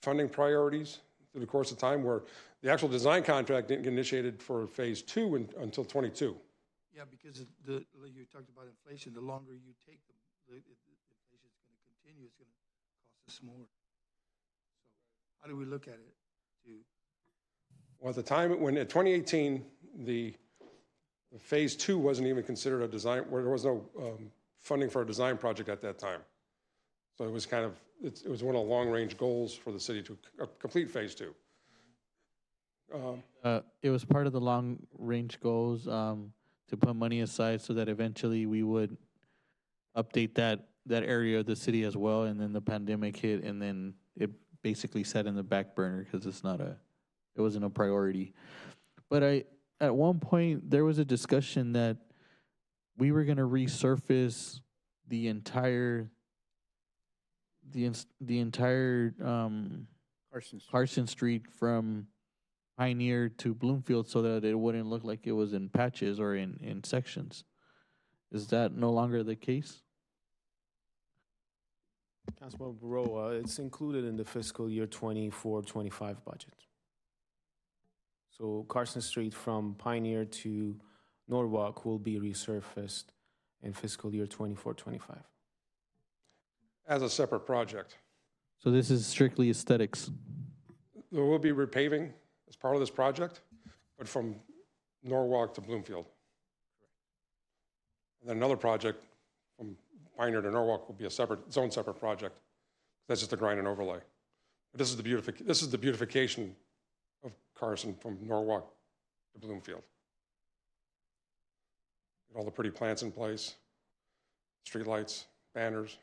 funding priorities through the course of time, where the actual design contract didn't get initiated for phase 2 until 22. Yeah, because you talked about inflation. The longer you take the inflation is going to continue. It's going to cost us more. So how do we look at it? Well, at the time, in 2018, the phase 2 wasn't even considered a design, where there was no funding for a design project at that time. So it was it was one of the long-range goals for the city to complete phase 2. It was part of the long-range goals to put money aside so that eventually we would update that area of the city as well. And then the pandemic hit, and then it basically sat in the back burner because it wasn't a priority. But at one point there was a discussion that we were going to resurface the entire Carson Street from Pioneer to Bloomfield so that it wouldn't look like it was in patches or in sections. Is that no longer the case? Councilman Baroa, it's included in the fiscal year 24-25 budget. So Carson Street from Pioneer to Norwalk will be resurfaced in fiscal year 24-25. As a separate project. So this is strictly aesthetics. There will be repaving as part of this project, but from Norwalk to Bloomfield. And then another project from Pioneer to Norwalk will be its own separate project. That's just a grind and overlay. But this is the beautification of Carson from Norwalk to Bloomfield. Get all the pretty plants in place, street lights, banners.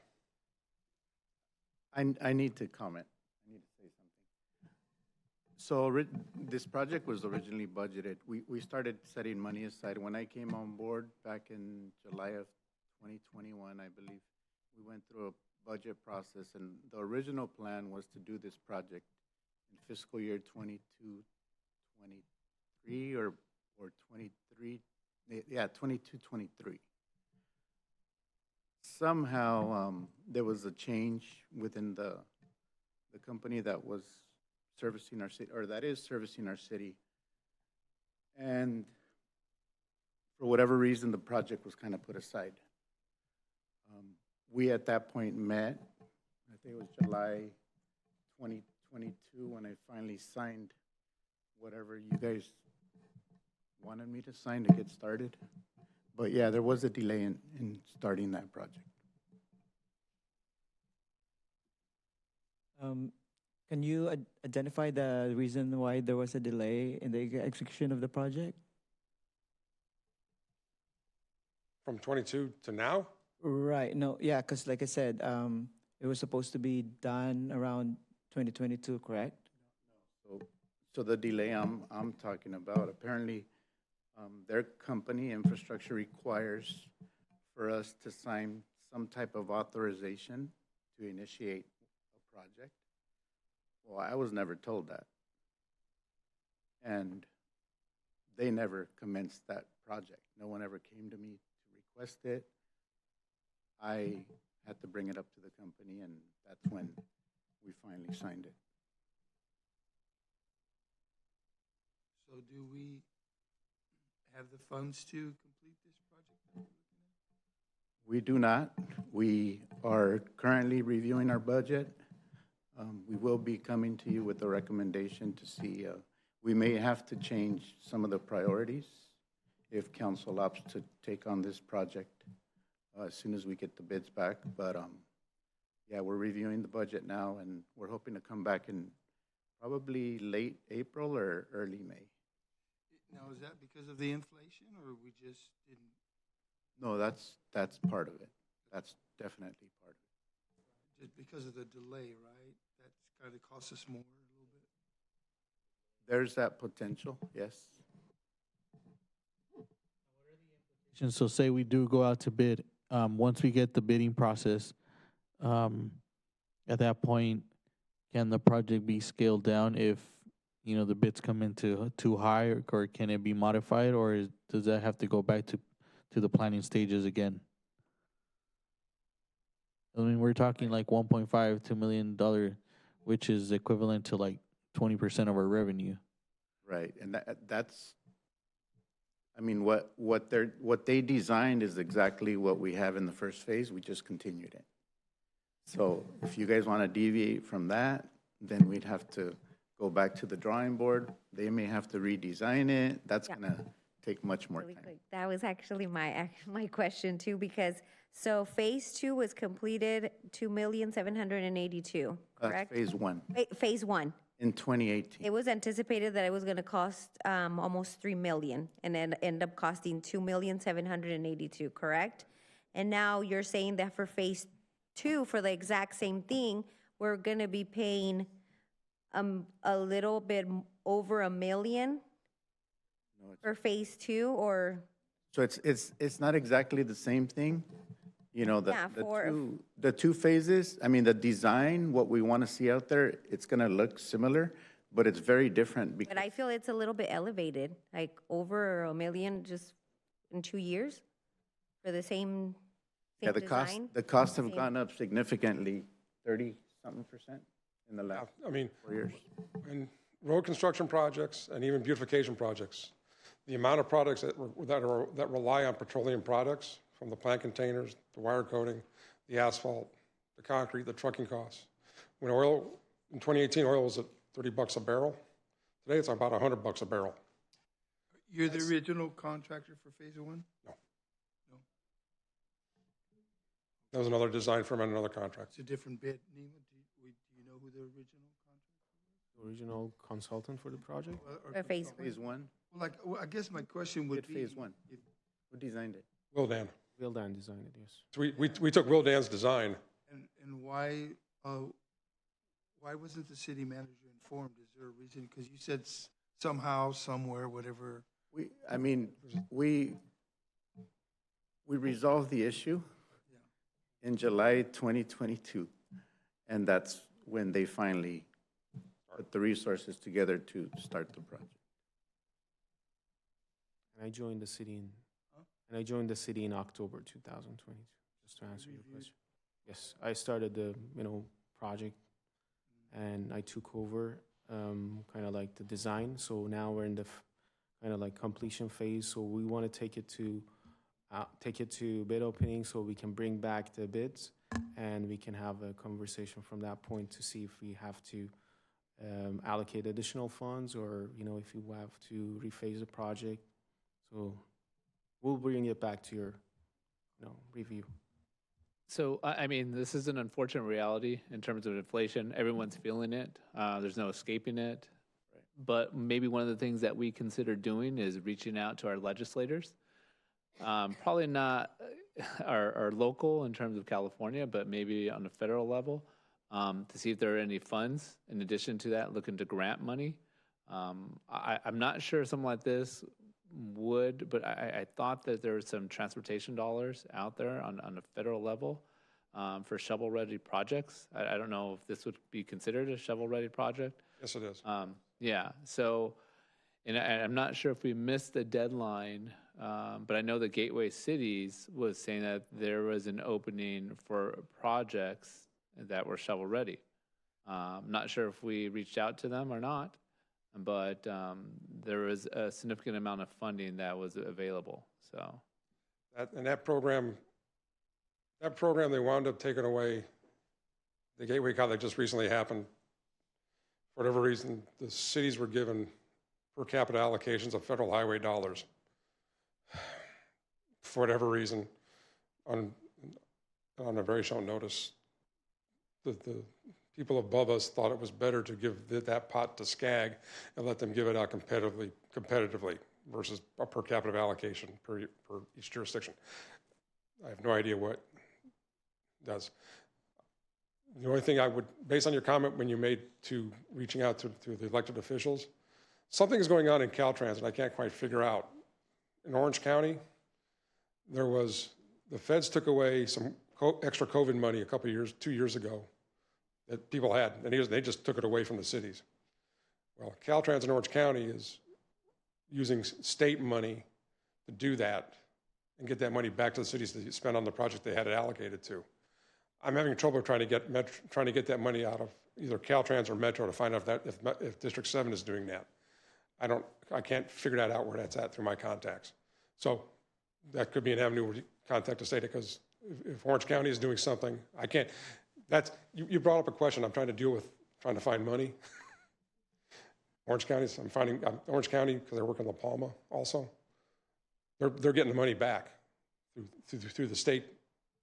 I need to comment. I need to say something. So this project was originally budgeted. We started setting money aside when I came on board back in July of 2021, I believe. we went through a budget process, and the original plan was to do this project in fiscal year 22, 23, or 23, yeah, 22, 23. Somehow, there was a change within the company that was servicing our city, or that is servicing our city. And for whatever reason, the project was kind of put aside. We at that point met, I think it was July 2022, when I finally signed whatever you guys wanted me to sign to get started. But yeah, there was a delay in starting that project. Can you identify the reason why there was a delay in the execution of the project? From 22 to now? Right. No. Yeah. Because like I said, it was supposed to be done around 2022, correct? So the delay I'm talking about, apparently, their company infrastructure requires for us to sign some type of authorization to initiate a project. Well, I was never told that. And they never commenced that project. No one ever came to me to request it. I had to bring it up to the company, and that's when we finally signed it. So do we have the funds to complete this project? We do not. We are currently reviewing our budget. We will be coming to you with a recommendation to see, we may have to change some of the priorities if council opts to take on this project as soon as we get the bids back. But yeah, we're reviewing the budget now, and we're hoping to come back in probably late April or early May. Now, is that because of the inflation, or we just didn't? No, that's part of it. That's definitely part of it. Just because of the delay, right? That's kind of cost us more a little bit. There's that potential, yes. So say we do go out to bid, once we get the bidding process, at that point, can the project be scaled down if, you know, the bids come in too high, or can it be modified, or does that have to go back to the planning stages again? I mean, we're talking like $1.5 million, $2 million, which is equivalent to like 20% of our revenue. Right, and that's, I mean, what they designed is exactly what we have in the first phase. We just continued it. So if you guys want to deviate from that, then we'd have to go back to the drawing board. They may have to redesign it. That's going to take much more Really time. quick. That was actually my question too, because so phase 2 was completed 2,782,000, correct? That's phase one Phase 1. in 2018. It was anticipated that it was going to cost almost $3 million, and then end up costing 2,782,000, correct? And now you're saying that for phase 2, for the exact same thing, we're going to be paying a little bit over $1 million for phase 2, or? So it's not exactly the same thing. You know, the two phases, I mean, the design, what we want to see out there, it's going to look similar, but it's very different. But I feel it's a little bit elevated, like over $1 million just in 2 years for the same Yeah, design? the costs have gone up significantly, 30-something% in the last 4 years. And road construction projects and even beautification projects, the amount of products that rely on petroleum products, from the plant containers, the wire coating, the asphalt, the concrete, the trucking costs. When oil, in 2018, oil was at $30 a barrel. Today, it's about $100 a barrel. You're the original contractor for phase 1? No. That was another design firm and another contract. It's a different bid. Nima, do you know who the original contractor was? Original consultant for the project? For phase 1? Well, I guess my question would be. Phase 1. Who designed it? Wildan. Wildan designed it, yes. So we took Wildan's design. And why wasn't the city manager informed? Is there a reason? Because you said somehow, somewhere, whatever. We resolved the issue. in July 2022. And that's when they finally put the resources together to start the project. And I joined the city in October 2022, just to answer your question. Yes, I started the project, and I took over kind of like the design. So now we're in the kind of like completion phase. So we want to take it to bid opening so we can bring back the bids, and we can have a conversation from that point to see if we have to allocate additional funds, or if you have to rephase the project. So we'll bring it back to your review. So, I mean, this is an unfortunate reality in terms of inflation. Everyone's feeling it. There's no escaping it. But maybe one of the things that we consider doing is reaching out to our legislators. Probably not our local in terms of California, but maybe on a federal level, to see if there are any funds in addition to that, looking to grant money. I'm not sure something like this would, but I thought that there were some transportation dollars out there on a federal level for shovel-ready projects. I don't know if this would be considered a shovel-ready project. Yes, it is. Yeah, so, and I'm not sure if we missed the deadline, but I know that Gateway Cities was saying that there was an opening for projects that were shovel-ready. Not sure if we reached out to them or not, but there was a significant amount of funding that was available. So, that program, they wound up taking away. The Gateway Con that just recently happened. For whatever reason, the cities were given per capita allocations of federal highway dollars. For whatever reason, on a very short notice, the people above us thought it was better to give that pot to SCAG and let them give it out competitively versus a per capita allocation per each jurisdiction. I have no idea what it does. The only thing I would, based on your comment when you made to reaching out to the elected officials, something is going on in Caltrans and I can't quite figure out. In Orange County, the feds took away some extra COVID money 2 years ago that people had, and they just took it away from the cities. Well, Caltrans in Orange County is using state money to do that and get that money back to the cities to spend on the project they had it allocated to. I'm having trouble trying to get that money out of either Caltrans or Metro to find out if District 7 is doing that. I can't figure that out where that's at through my contacts. So that could be an avenue where you contact the state, because if Orange County is doing something, I can't. You brought up a question I'm trying to deal with, trying to find money. Orange County, I'm finding Orange County, because they're working La Palma also. They're getting the money back through the state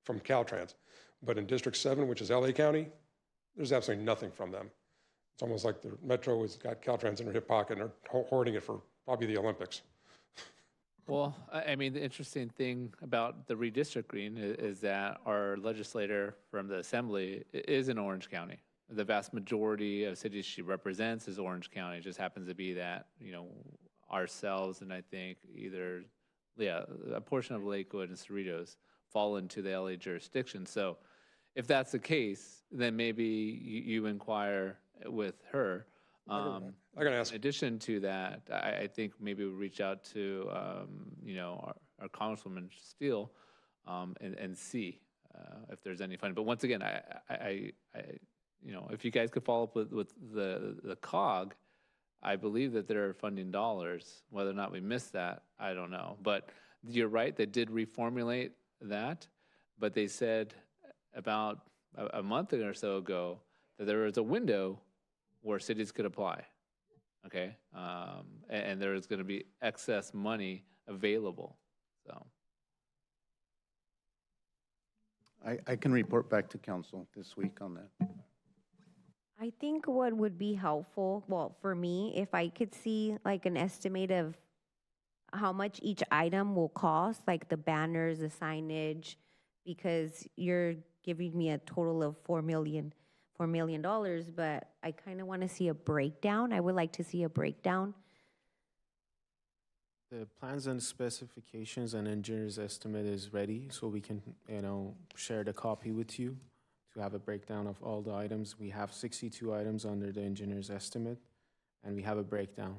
from Caltrans. But in District 7, which is LA County, there's absolutely nothing from them. It's almost like the Metro has got Caltrans in their hip pocket and they're hoarding it for probably the Olympics. well, I mean, the interesting thing about the redistricting is that our legislator from the Assembly is in Orange County. The vast majority of cities she represents is Orange County. It just happens to be that, ourselves and I think a portion of Lakewood and Cerritos fall into the LA jurisdiction. So if that's the case, then maybe you inquire with her. I'm going to ask. In addition to that, I think maybe we reach out to, our Congresswoman Steele and see if there's any funding. But once again, I if you guys could follow up with the COG, I believe that there are funding dollars. Whether or not we missed that, I don't know. But you're right, they did reformulate that, but they said about a month or so ago that there was a window where cities could apply, okay? And there is going to be excess money available, so. I can report back to council this week on that. I think what would be helpful, well, for me, if I could see like an estimate of how much each item will cost, like the banners, the signage, because you're giving me a total of $4 million, but I kind of want to see a breakdown. I would like to see a breakdown. The plans and specifications and engineer's estimate is ready, so we can, share the copy with you to have a breakdown of all the items. We have 62 items under the engineer's estimate, and we have a breakdown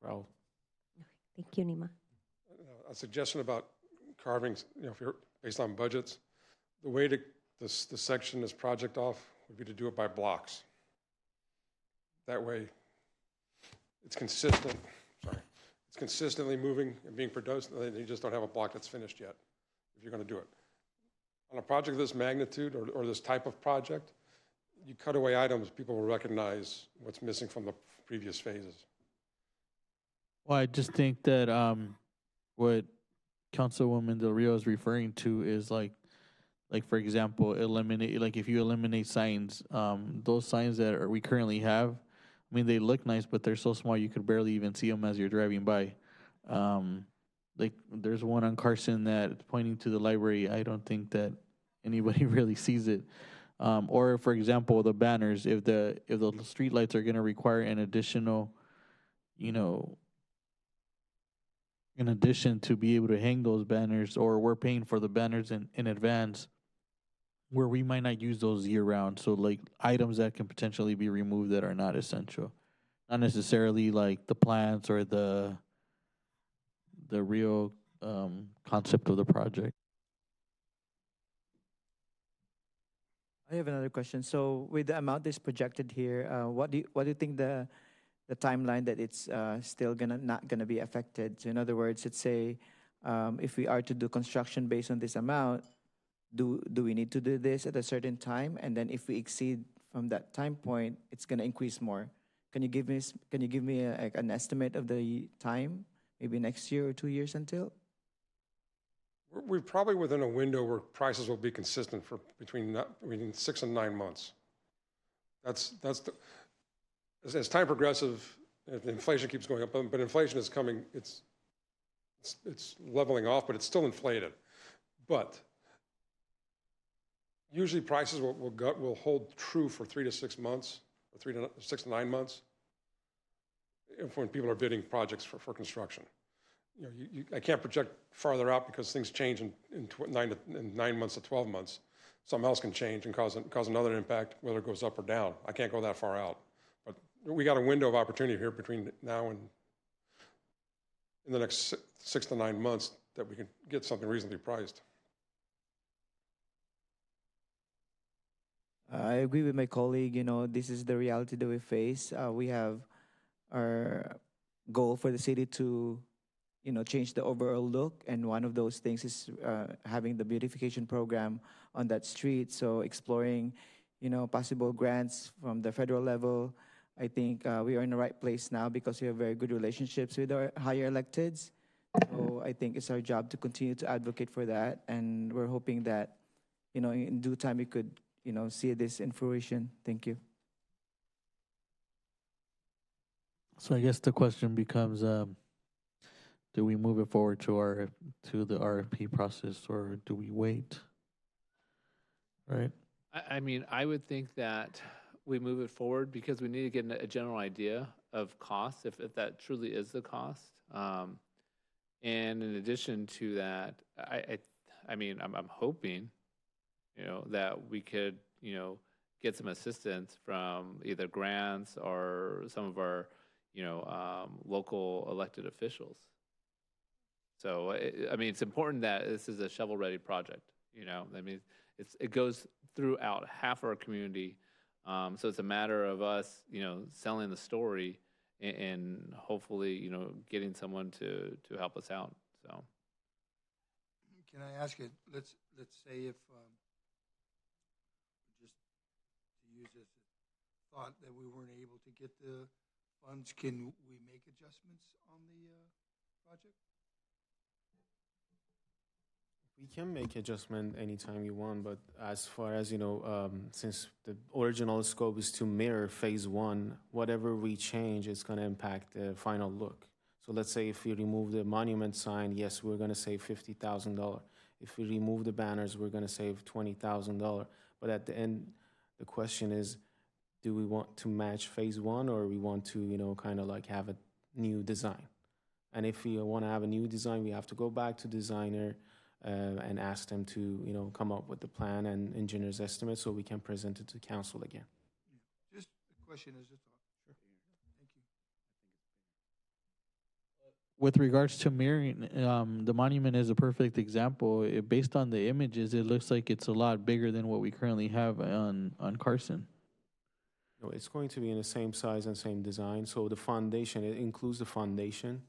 for all. Thank you, Nima. A suggestion about carvings, if you're based on budgets, the way to the section this project off would be to do it by blocks. That way, it's consistent. Sorry, it's consistently moving and being produced. And you just don't have a block that's finished yet. If you're going to do it on a project of this magnitude or this type of project, you cut away items, people will recognize what's missing from the previous phases. Well, I just think that what Councilwoman Del Rio is referring to is like for example, if you eliminate signs, those signs that we currently have, I mean, they look nice, but they're so small you could barely even see them as you're driving by. Like there's one on Carson that's pointing to the library. I don't think that anybody really sees it. Or for example, the banners, if the street lights are going to require an additional, in addition to be able to hang those banners, or we're paying for the banners in advance, where we might not use those year round. So like items that can potentially be removed that are not essential, not necessarily like the plants or the real concept of the project. I have another question. So with the amount that's projected here, what do you think the timeline that it's still not gonna be affected? So in other words, let's say if we are to do construction based on this amount, do we need to do this at a certain time? And then if we exceed from that time point, it's gonna increase more. Can you give me an estimate of the time? Maybe next year or 2 years until? We're probably within a window where prices will be consistent for between 6 and 9 months. That's as time progresses, inflation keeps going up, but inflation is coming. It's leveling off, but it's still inflated. But usually prices will hold true for 3 to 6 months, or 3 to 6 to 9 months, when people are bidding projects for construction. I can't project farther out because things change in 9 months to 12 months. Something else can change and cause another impact, whether it goes up or down. I can't go that far out. But we got a window of opportunity here between now and in the next 6 to 9 months that we can get something reasonably priced. I agree with my colleague. This is the reality that we face. We have our goal for the city to change the overall look, and one of those things is having the beautification program on that street. So exploring, possible grants from the federal level. I think we are in the right place now because we have very good relationships with our higher electeds. So I think it's our job to continue to advocate for that, and we're hoping that, in due time we could, see this in fruition. Thank you. So I guess the question becomes, do we move it forward to the RFP process, or do we wait? Right? I mean, I would think that we move it forward because we need to get a general idea of cost, if that truly is the cost. And in addition to that, I mean, I'm hoping, that we could, get some assistance from either grants or some of our, local elected officials. So, I mean, it's important that this is a shovel-ready project, I mean, it goes throughout half our community. So it's a matter of us, selling the story and hopefully, getting someone to help us out. So, can I ask it? Let's say if just to use this thought that we weren't able to get the funds, can we make adjustments on the project? We can make adjustment anytime you want, but as far as, since the original scope is to mirror phase 1, whatever we change is going to impact the final look. So let's say if we remove the monument sign, yes, we're going to save $50,000. If we remove the banners, we're going to save $20,000. But at the end, the question is, do we want to match phase 1, or we want to, kind of like have a new design? And if we want to have a new design, we have to go back to designer and ask them to, come up with the plan and engineer's estimate so we can present it to council again. Just a question as a thought. Sure. Thank you. With regards to mirroring, the monument is a perfect example. Based on the images, it looks like it's a lot bigger than what we currently have on Carson. No, it's going to be in the same size and same design. So the foundation, it includes the foundation.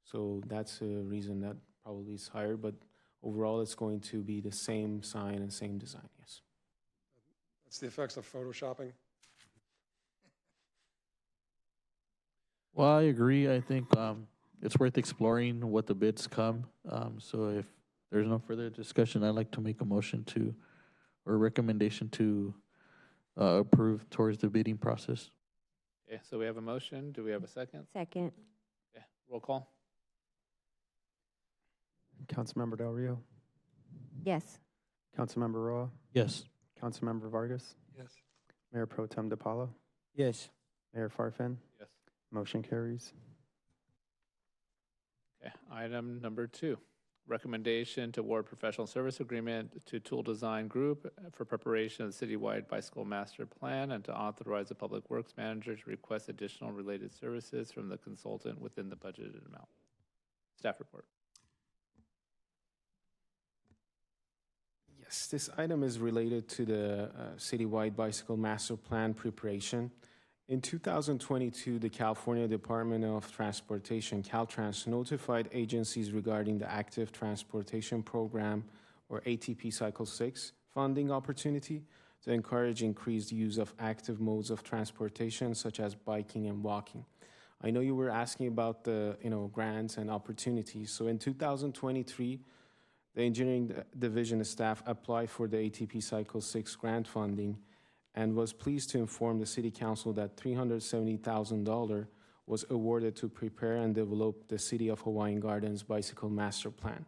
So that's a reason that probably is higher, but overall it's going to be the same sign and same design, yes. That's the effects of photoshopping. Well, I agree. I think it's worth exploring what the bids come. So if there's no further discussion, I'd like to make a motion or recommendation to approve towards the bidding process. Okay, so we have a motion. Do we have a second? Second. Okay, roll call. Councilmember Del Rio, Yes. Councilmember Roa, Yes. Councilmember Vargas, Yes. Mayor Pro Tem DePaulo, Yes. Mayor Farfan. Yes. Motion carries. Okay, item number 2, recommendation to award professional service agreement to Tool Design Group for preparation of the citywide bicycle master plan and to authorize the Public Works Manager to request additional related services from the consultant within the budgeted amount. Staff report. Yes, this item is related to the citywide bicycle master plan preparation. In 2022, the California Department of Transportation, Caltrans, notified agencies regarding the Active Transportation Program, or ATP Cycle 6, funding opportunity to encourage increased use of active modes of transportation, such as biking and walking. I know you were asking about the grants and opportunities. So in 2023, the engineering division staff applied for the ATP Cycle 6 grant funding and was pleased to inform the City Council that $370,000 was awarded to prepare and develop the City of Hawaiian Gardens Bicycle Master Plan.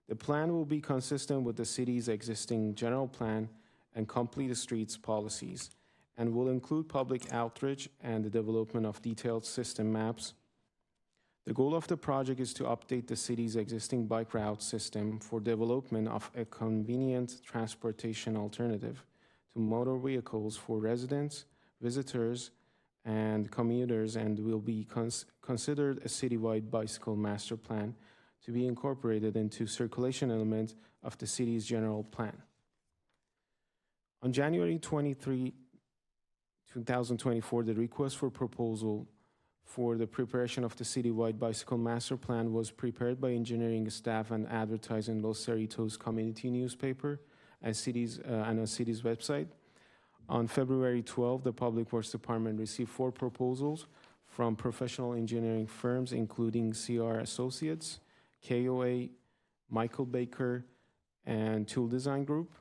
The plan will be consistent with the city's existing general plan and complete streets policies, and will include public outreach and the development of detailed system maps. The goal of the project is to update the city's existing bike route system for development of a convenient transportation alternative to motor vehicles for residents, visitors, and commuters, and will be considered a citywide bicycle master plan to be incorporated into circulation element of the city's general plan. On January 23, 2024, the request for proposal for the preparation of the citywide bicycle master plan was prepared by engineering staff and advertised in Los Cerritos community newspaper and on a city's website. On February 12, the Public Works Department received 4 proposals from professional engineering firms, including CR Associates, KOA, Michael Baker, and Tool Design Group.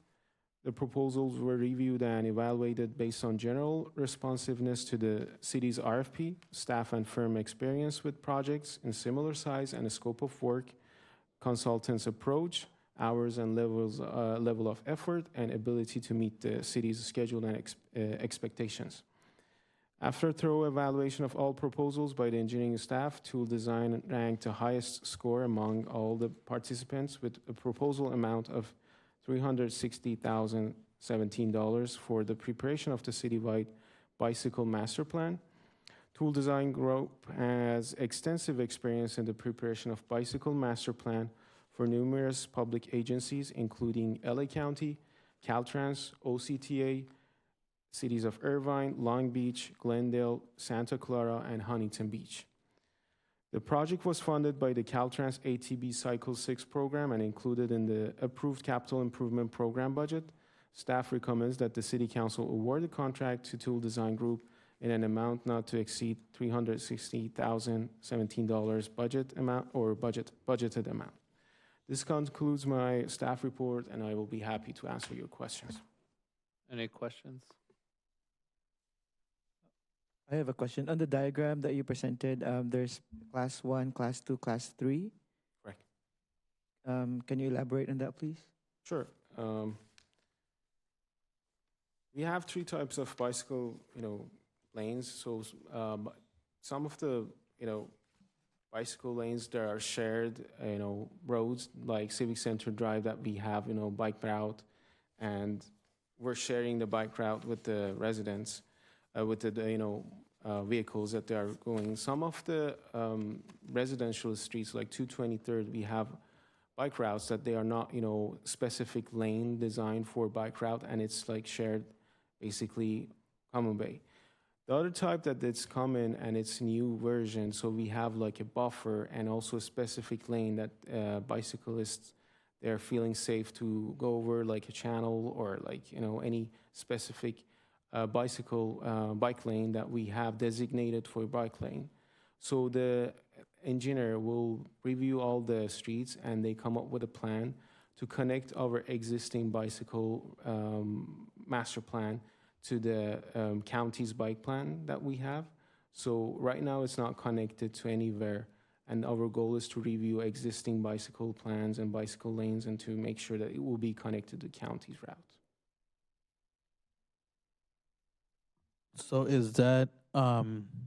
The proposals were reviewed and evaluated based on general responsiveness to the city's RFP, staff and firm experience with projects in similar size and scope of work, consultants' approach, hours and level of effort, and ability to meet the city's schedule and expectations. After thorough evaluation of all proposals by the engineering staff, Tool Design ranked the highest score among all the participants with a proposal amount of $360,017 for the preparation of the citywide bicycle master plan. Tool Design Group has extensive experience in the preparation of bicycle master plan for numerous public agencies, including LA County, Caltrans, OCTA, cities of Irvine, Long Beach, Glendale, Santa Clara, and Huntington Beach. The project was funded by the Caltrans ATP Cycle 6 program and included in the approved capital improvement program budget. Staff recommends that the City Council award the contract to Tool Design Group in an amount not to exceed $360,017 budgeted amount. This concludes my staff report, and I will be happy to answer your questions. Any questions? I have a question. On the diagram that you presented, there's class 1, class 2, class 3. Correct. Can you elaborate on that, please? Sure. We have 3 types of bicycle, lanes. So some of the, bicycle lanes. There are shared, roads like Civic Center Drive that we have, bike route, and we're sharing the bike route with the residents, with the vehicles that they are going. Some of the residential streets, like 223rd, we have bike routes that they are not, specific lane designed for bike route, and it's like shared, basically common bay. The other type that it's common and it's new version, so we have like a buffer and also a specific lane that bicyclists, they're feeling safe to go over, like a channel or like, any specific bike lane that we have designated for bike lane. So the engineer will review all the streets and they come up with a plan to connect our existing bicycle master plan to the county's bike plan that we have. So right now it's not connected to anywhere, and our goal is to review existing bicycle plans and bicycle lanes and to make sure that it will be connected to county's route. So is that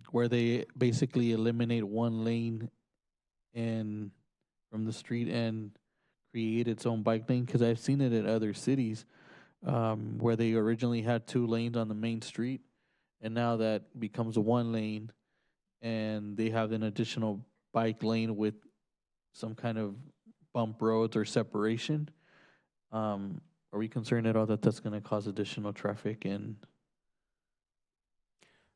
where they basically eliminate one lane and from the street and create its own bike lane? Because I've seen it in other cities where they originally had 2 lanes on the main street, and now that becomes a 1 lane, and they have an additional bike lane with some kind of bump roads or separation. Are we concerned at all that that's going to cause additional traffic? And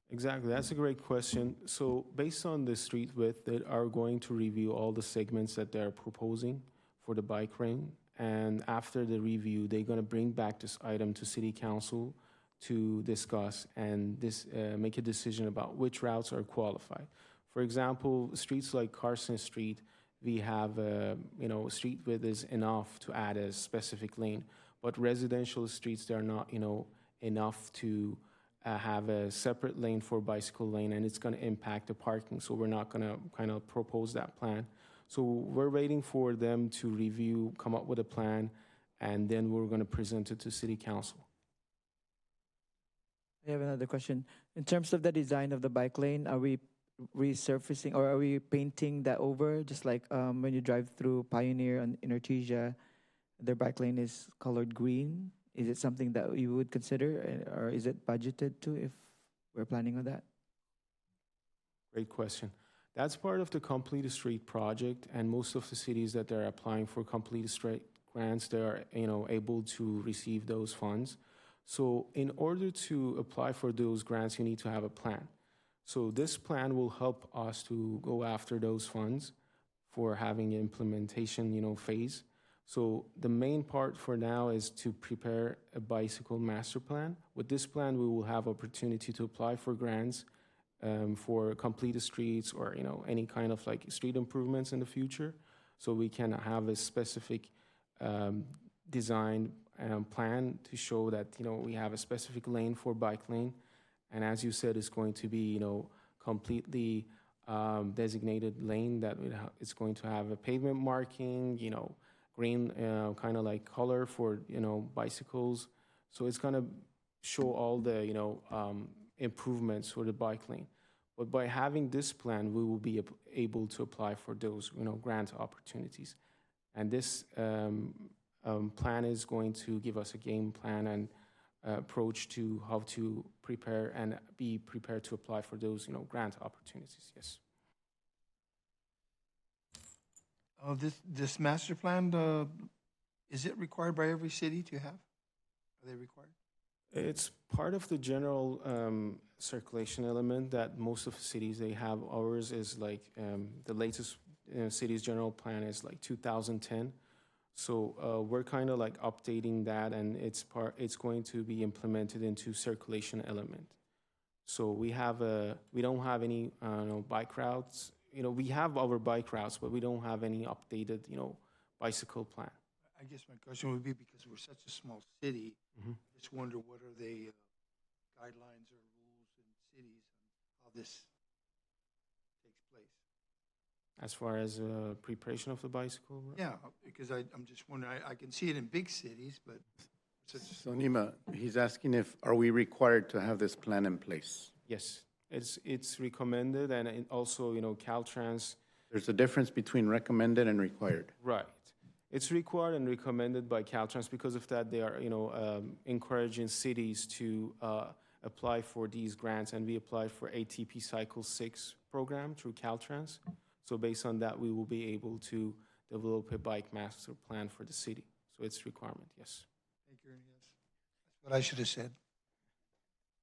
Exactly, that's a great question. So based on the street width, they are going to review all the segments that they're proposing for the bike lane. And after the review, they're going to bring back this item to City Council to discuss and make a decision about which routes are qualified. For example, streets like Carson Street, we have, street width is enough to add a specific lane, but residential streets, they're not, enough to have a separate lane for bicycle lane, and it's going to impact the parking. So we're not going to kind of propose that plan. So we're waiting for them to review, come up with a plan, and then we're going to present it to City Council. I have another question. In terms of the design of the bike lane, are we resurfacing or are we painting that over? Just like when you drive through Pioneer in Artesia, their bike lane is colored green. Is it something that you would consider, or is it budgeted to if we're planning on that? Great question. That's part of the Complete Street project, and most of the cities that they're applying for Complete Street grants, they are able to receive those funds. So in order to apply for those grants, you need to have a plan. So this plan will help us to go after those funds for having an implementation phase. So the main part for now is to prepare a bicycle master plan. With this plan, we will have opportunity to apply for grants for complete streets or any kind of like street improvements in the future. So we can have a specific design plan to show that we have a specific lane for bike lane, and as you said, it's going to be completely designated lane that it's going to have a pavement marking, green kind of like color for bicycles. So it's going to show all the improvements for the bike lane. But by having this plan, we will be able to apply for those grant opportunities. And this plan is going to give us a game plan and approach to how to prepare and be prepared to apply for those grant opportunities. Yes. This master plan, is it required by every city to have? Are they required? It's part of the general circulation element that most of the cities they have. Ours is like the latest city's general plan is like 2010. So we're kind of like updating that, and it's going to be implemented into circulation element. So we don't have any bike routes. We have our bike routes, but we don't have any updated bicycle plan. I guess my question would be, because we're such a small city, just wonder what are the guidelines or rules in cities on how this takes place. As far as preparation of the bicycle? Yeah, because I'm just wondering, I can see it in big cities, but So Nima, he's asking are we required to have this plan in place? Yes, it's recommended, and also Caltrans There's a difference between recommended and required. Right. It's required and recommended by Caltrans. Because of that, they are, encouraging cities to apply for these grants, and we applied for ATP Cycle 6 program through Caltrans. So based on that, we will be able to develop a bike master plan for the city. So it's requirement, yes. Thank you, Ernie. Yes. That's what I should have said.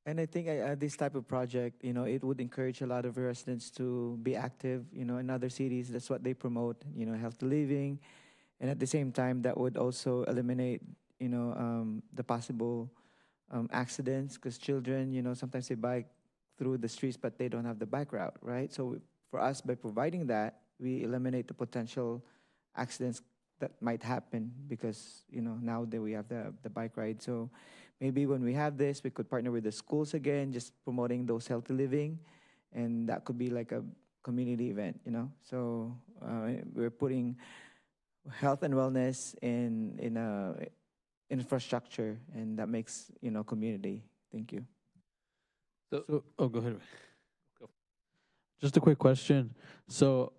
And I think this type of project, it would encourage a lot of residents to be active, in other cities. That's what they promote, healthy living. And at the same time, that would also eliminate, the possible accidents, because children, sometimes they bike through the streets, but they don't have the bike route, right? So for us, by providing that, we eliminate the potential accidents that might happen because, now that we have the bike ride. So maybe when we have this, we could partner with the schools again, just promoting those healthy living. And that could be like a community event, So we're putting health and wellness in infrastructure, and that makes, community. Thank you. So, go ahead. Just a quick question. So,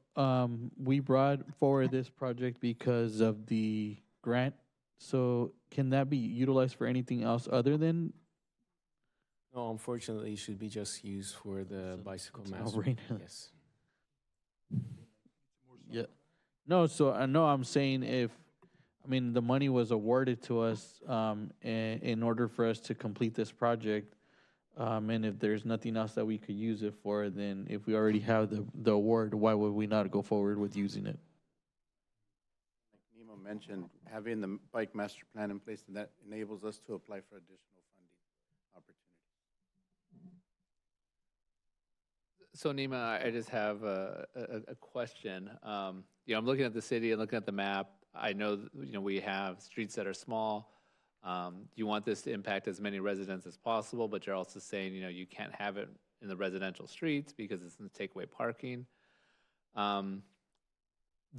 we brought forward this project because of the grant. So, can that be utilized for anything else other than? No, unfortunately, it should be just used for the bicycle it's a master. no-brainer. Yes. Yeah. No, so I know I'm saying the money was awarded to us in order for us to complete this project. And if there's nothing else that we could use it for, then if we already have the award, why would we not go forward with using it? Like Nemo mentioned, having the bike master plan in place, and that enables us to apply for additional funding opportunities. So Nima, I just have a question. I'm looking at the city and looking at the map. I know, we have streets that are small. You want this to impact as many residents as possible, but you're also saying, you can't have it in the residential streets because it's going to take away parking.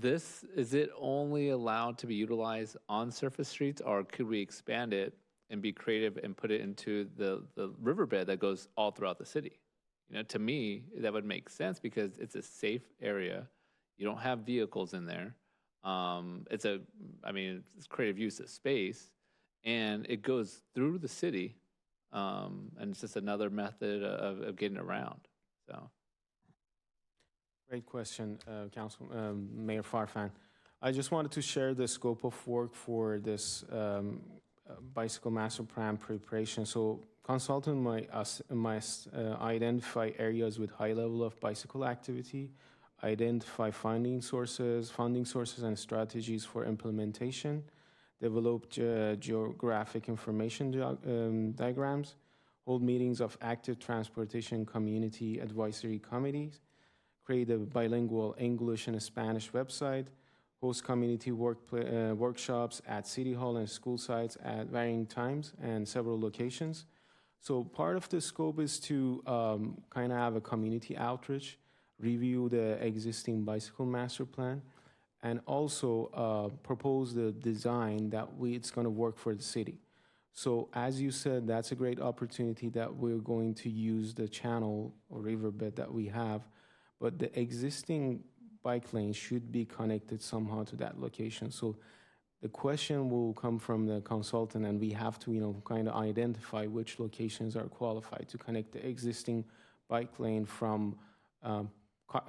Is it only allowed to be utilized on surface streets, or could we expand it and be creative and put it into the riverbed that goes all throughout the city? To me, that would make sense because it's a safe area. You don't have vehicles in there. It's creative use of space, and it goes through the city, and it's just another method of getting around. So, Great question, Mayor Farfan. I just wanted to share the scope of work for this bicycle master plan preparation. So consultant must identify areas with high level of bicycle activity, identify funding sources and strategies for implementation, develop geographic information diagrams, hold meetings of active transportation community advisory committees, create a bilingual English and Spanish website, host community workshops at City Hall and school sites at varying times and several locations. So part of the scope is to kind of have a community outreach, review the existing bicycle master plan, and also propose the design that it's going to work for the city. So as you said, that's a great opportunity that we're going to use the channel or riverbed that we have, but the existing bike lane should be connected somehow to that location. So the question will come from the consultant, and we have to, kind of identify which locations are qualified to connect the existing bike lane from a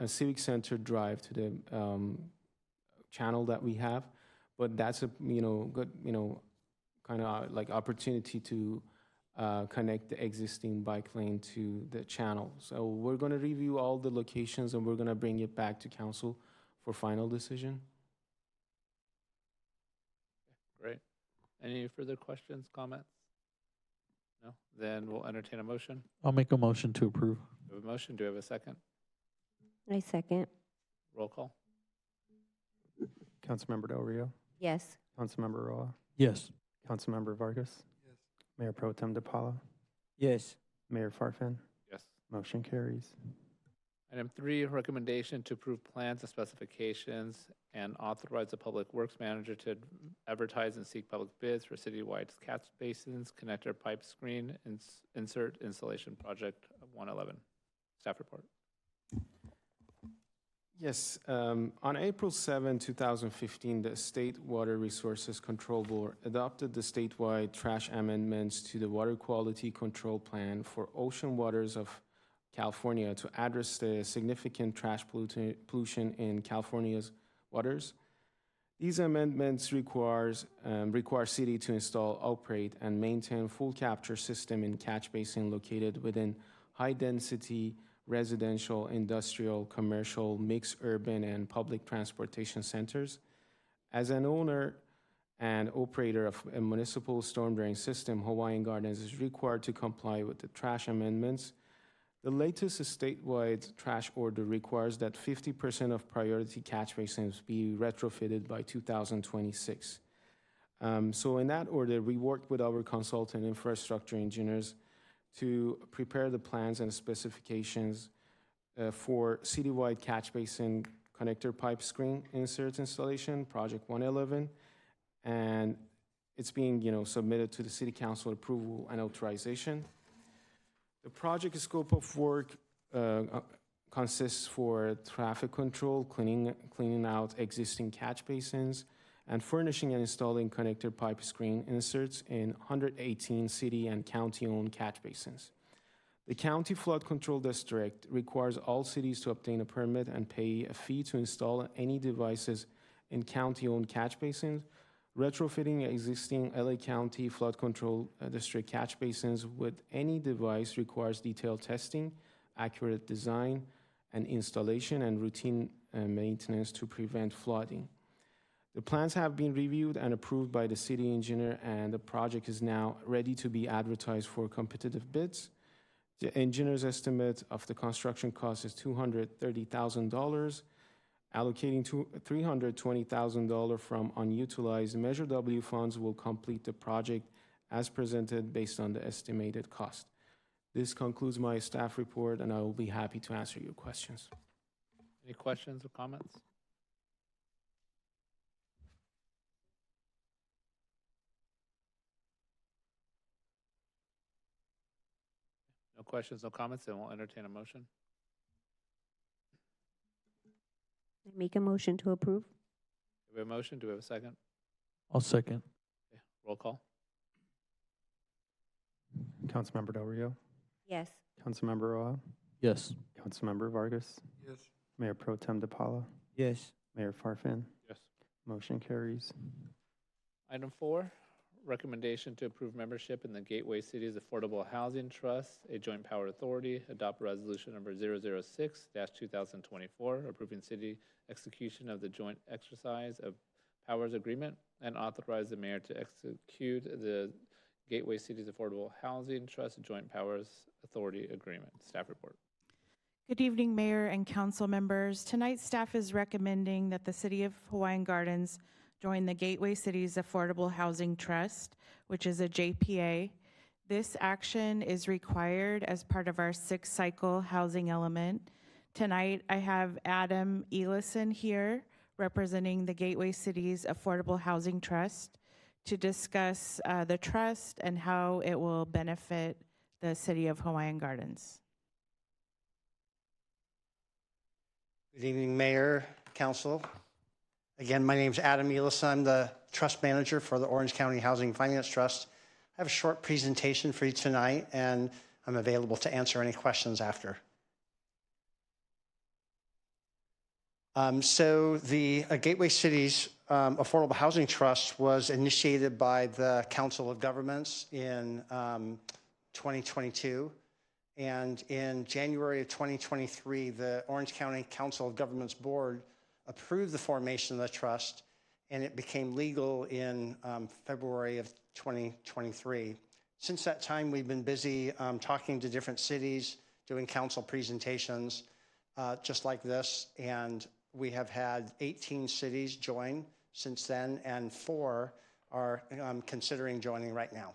Civic Center Drive to the channel that we have. But that's a, good, kind of like opportunity to connect the existing bike lane to the channel. So we're going to review all the locations, and we're going to bring it back to council for final decision. great. Any further questions, comments? No? Then we'll entertain a motion. I'll make a motion to approve. We have a motion. Do we have a second? I second. Roll call. Councilmember Del Rio, Yes. Councilmember Roa, Yes. Councilmember Vargas, Yes. Mayor Pro Tem DePaula, Yes. Mayor Farfan. Yes. Motion carries. Item 3, recommendation to approve plans and specifications and authorize the public works manager to advertise and seek public bids for citywide catch basins, connector pipe screen, insert installation project 111. Staff report. Yes, on April 7, 2015, the State Water Resources Control Board adopted the statewide trash amendments to the Water Quality Control Plan for ocean waters of California to address the significant trash pollution in California's waters. These amendments require city to install, operate, and maintain full capture system in catch basin located within high-density residential, industrial, commercial, mixed urban, and public transportation centers. As an owner and operator of a municipal storm drain system, Hawaiian Gardens is required to comply with the trash amendments. The latest statewide trash order requires that 50% of priority catch basins be retrofitted by 2026. So in that order, we worked with our consultant infrastructure engineers to prepare the plans and specifications for citywide catch basin connector pipe screen inserts installation, Project 111, and it's being submitted to the City Council approval and authorization. The project scope of work consists for traffic control, cleaning out existing catch basins, and furnishing and installing connector pipe screen inserts in 118 city and county-owned catch basins. The County Flood Control District requires all cities to obtain a permit and pay a fee to install any devices in county-owned catch basins. Retrofitting existing LA County Flood Control District catch basins with any device requires detailed testing, accurate design and installation, and routine maintenance to prevent flooding. The plans have been reviewed and approved by the city engineer, and the project is now ready to be advertised for competitive bids. The engineer's estimate of the construction cost is $230,000. Allocating $320,000 from unutilized Measure W funds will complete the project as presented based on the estimated cost. This concludes my staff report, and I will be happy to answer your questions. Any questions or comments? No questions, no comments, then we'll entertain a motion. I make a motion to approve. Do we have a motion? Do we have a second? I'll second. Okay. Roll call. Councilmember Del Rio, Yes. Councilmember Roa, Yes. Councilmember Vargas, Yes. Mayor Pro Tem DePaula, Yes. Mayor Farfan. Yes. Motion carries. Item 4, recommendation to approve membership in the Gateway Cities Affordable Housing Trust, a joint power authority, adopt resolution number 006-2024, approving city execution of the joint exercise of powers agreement, and authorize the mayor to execute the Gateway Cities Affordable Housing Trust joint powers authority agreement. Staff report. Good evening, Mayor and council members. Tonight, staff is recommending that the City of Hawaiian Gardens join the Gateway Cities Affordable Housing Trust, which is a JPA. This action is required as part of our 6-cycle housing element. Tonight, I have Adam Elison here representing the Gateway Cities Affordable Housing Trust to discuss the trust and how it will benefit the City of Hawaiian Gardens. Good evening, Mayor, Council. Again, my name is Adam Elison. I'm the trust manager for the Orange County Housing Finance Trust. I have a short presentation for you tonight, and I'm available to answer any questions after. So the Gateway Cities Affordable Housing Trust was initiated by the Council of Governments in 2022. And in January of 2023, the Orange County Council of Governments Board approved the formation of the trust, and it became legal in February of 2023. Since that time, we've been busy talking to different cities, doing council presentations just like this, and we have had 18 cities join since then, and 4 are considering joining right now.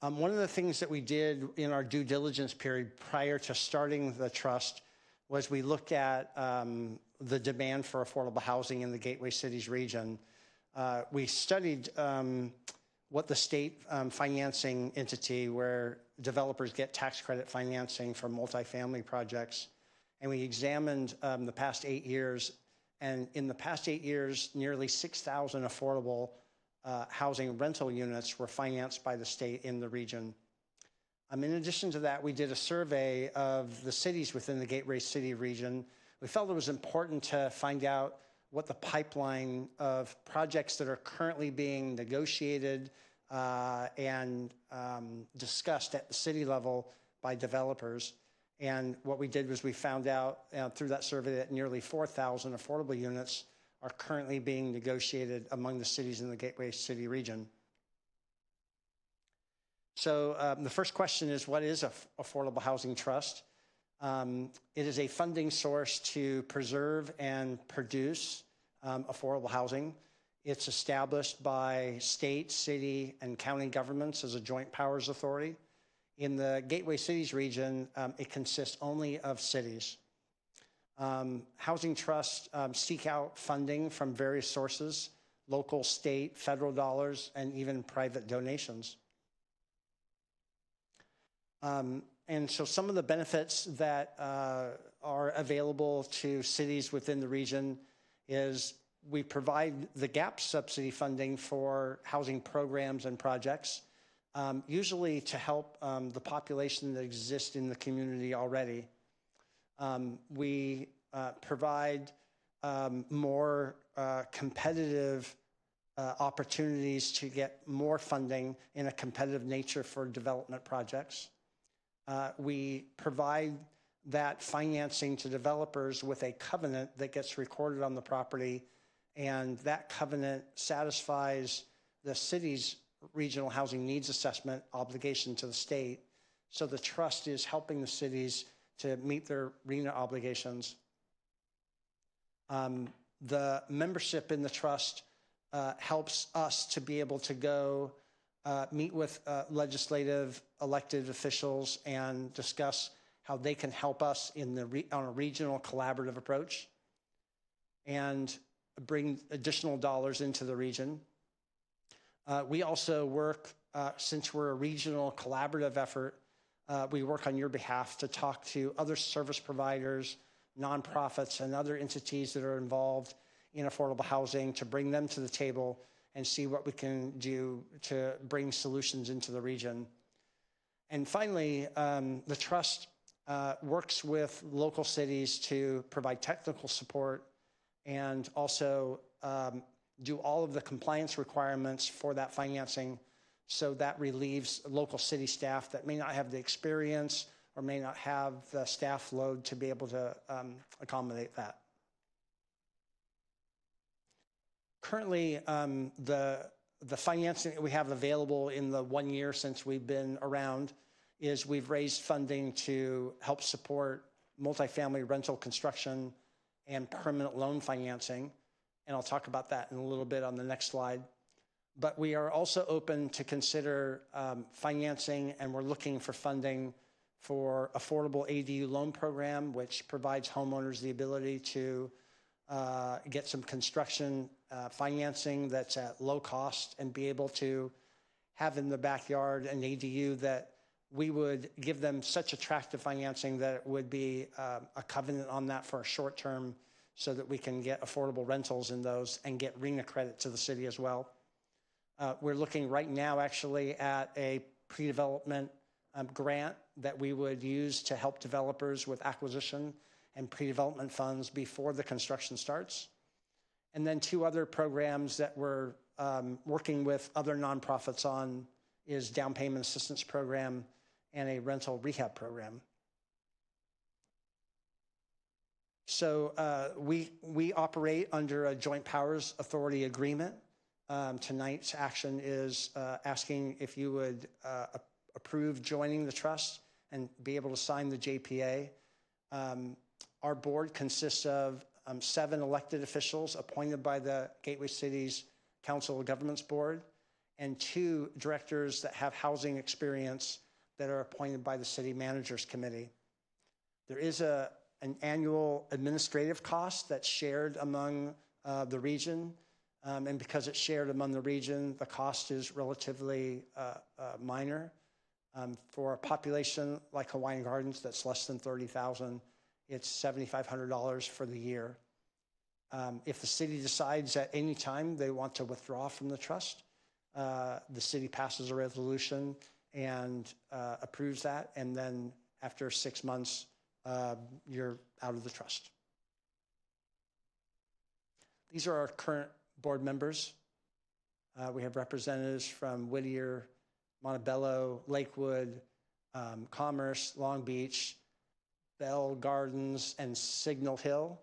One of the things that we did in our due diligence period prior to starting the trust was we looked at the demand for affordable housing in the Gateway Cities region. We studied what the state financing entity where developers get tax credit financing for multifamily projects. and we examined the past 8 years. And in the past 8 years, nearly 6,000 affordable housing rental units were financed by the state in the region. In addition to that, we did a survey of the cities within the Gateway City region. We felt it was important to find out what the pipeline of projects that are currently being negotiated and discussed at the city level by developers. And what we did was we found out through that survey that nearly 4,000 affordable units are currently being negotiated among the cities in the Gateway City region. So the first question is, what is Affordable Housing Trust? It is a funding source to preserve and produce affordable housing. It's established by state, city, and county governments as a joint powers authority. In the Gateway Cities region, it consists only of cities. Housing trusts seek out funding from various sources, local, state, federal dollars, and even private donations. And so some of the benefits that are available to cities within the region is we provide the GAP subsidy funding for housing programs and projects, usually to help the population that exists in the community already. We provide more competitive opportunities to get more funding in a competitive nature for development projects. We provide that financing to developers with a covenant that gets recorded on the property, and that covenant satisfies the city's regional housing needs assessment obligation to the state. So the trust is helping the cities to meet their RHNA obligations. The membership in the trust helps us to be able to go meet with legislative elected officials and discuss how they can help us in on a regional collaborative approach and bring additional dollars into the region. We also work, since we're a regional collaborative effort, we work on your behalf to talk to other service providers, nonprofits, and other entities that are involved in affordable housing to bring them to the table and see what we can do to bring solutions into the region. And finally, the trust works with local cities to provide technical support and also do all of the compliance requirements for that financing, so that relieves local city staff that may not have the experience or may not have the staff load to be able to accommodate that. Currently, the financing that we have available in the 1 year since we've been around is we've raised funding to help support multifamily rental construction and permanent loan financing. And I'll talk about that in a little bit on the next slide. But we are also open to consider financing, and we're looking for funding for affordable ADU loan program, which provides homeowners the ability to get some construction financing that's at low cost and be able to have in the backyard an ADU that we would give them such attractive financing that it would be a covenant on that for a short term, so that we can get affordable rentals in those and get RHNA credit to the city as well. We're looking right now actually at a pre-development grant that we would use to help developers with acquisition and pre-development funds before the construction starts. And then 2 other programs that we're working with other nonprofits on is down payment assistance program and a rental rehab program. So we operate under a joint powers authority agreement. Tonight's action is asking if you would approve joining the trust and be able to sign the JPA. Our board consists of 7 elected officials appointed by the Gateway Cities Council of Governments Board and 2 directors that have housing experience that are appointed by the City Managers Committee. There is an annual administrative cost that's shared among the region. And because it's shared among the region, the cost is relatively minor. For a population like Hawaiian Gardens that's less than 30,000, it's $7,500 for the year. If the city decides at any time they want to withdraw from the trust, the city passes a resolution and approves that, and then after 6 months, you're out of the trust. These are our current board members. We have representatives from Whittier, Montebello, Lakewood, Commerce, Long Beach, Bell Gardens, and Signal Hill.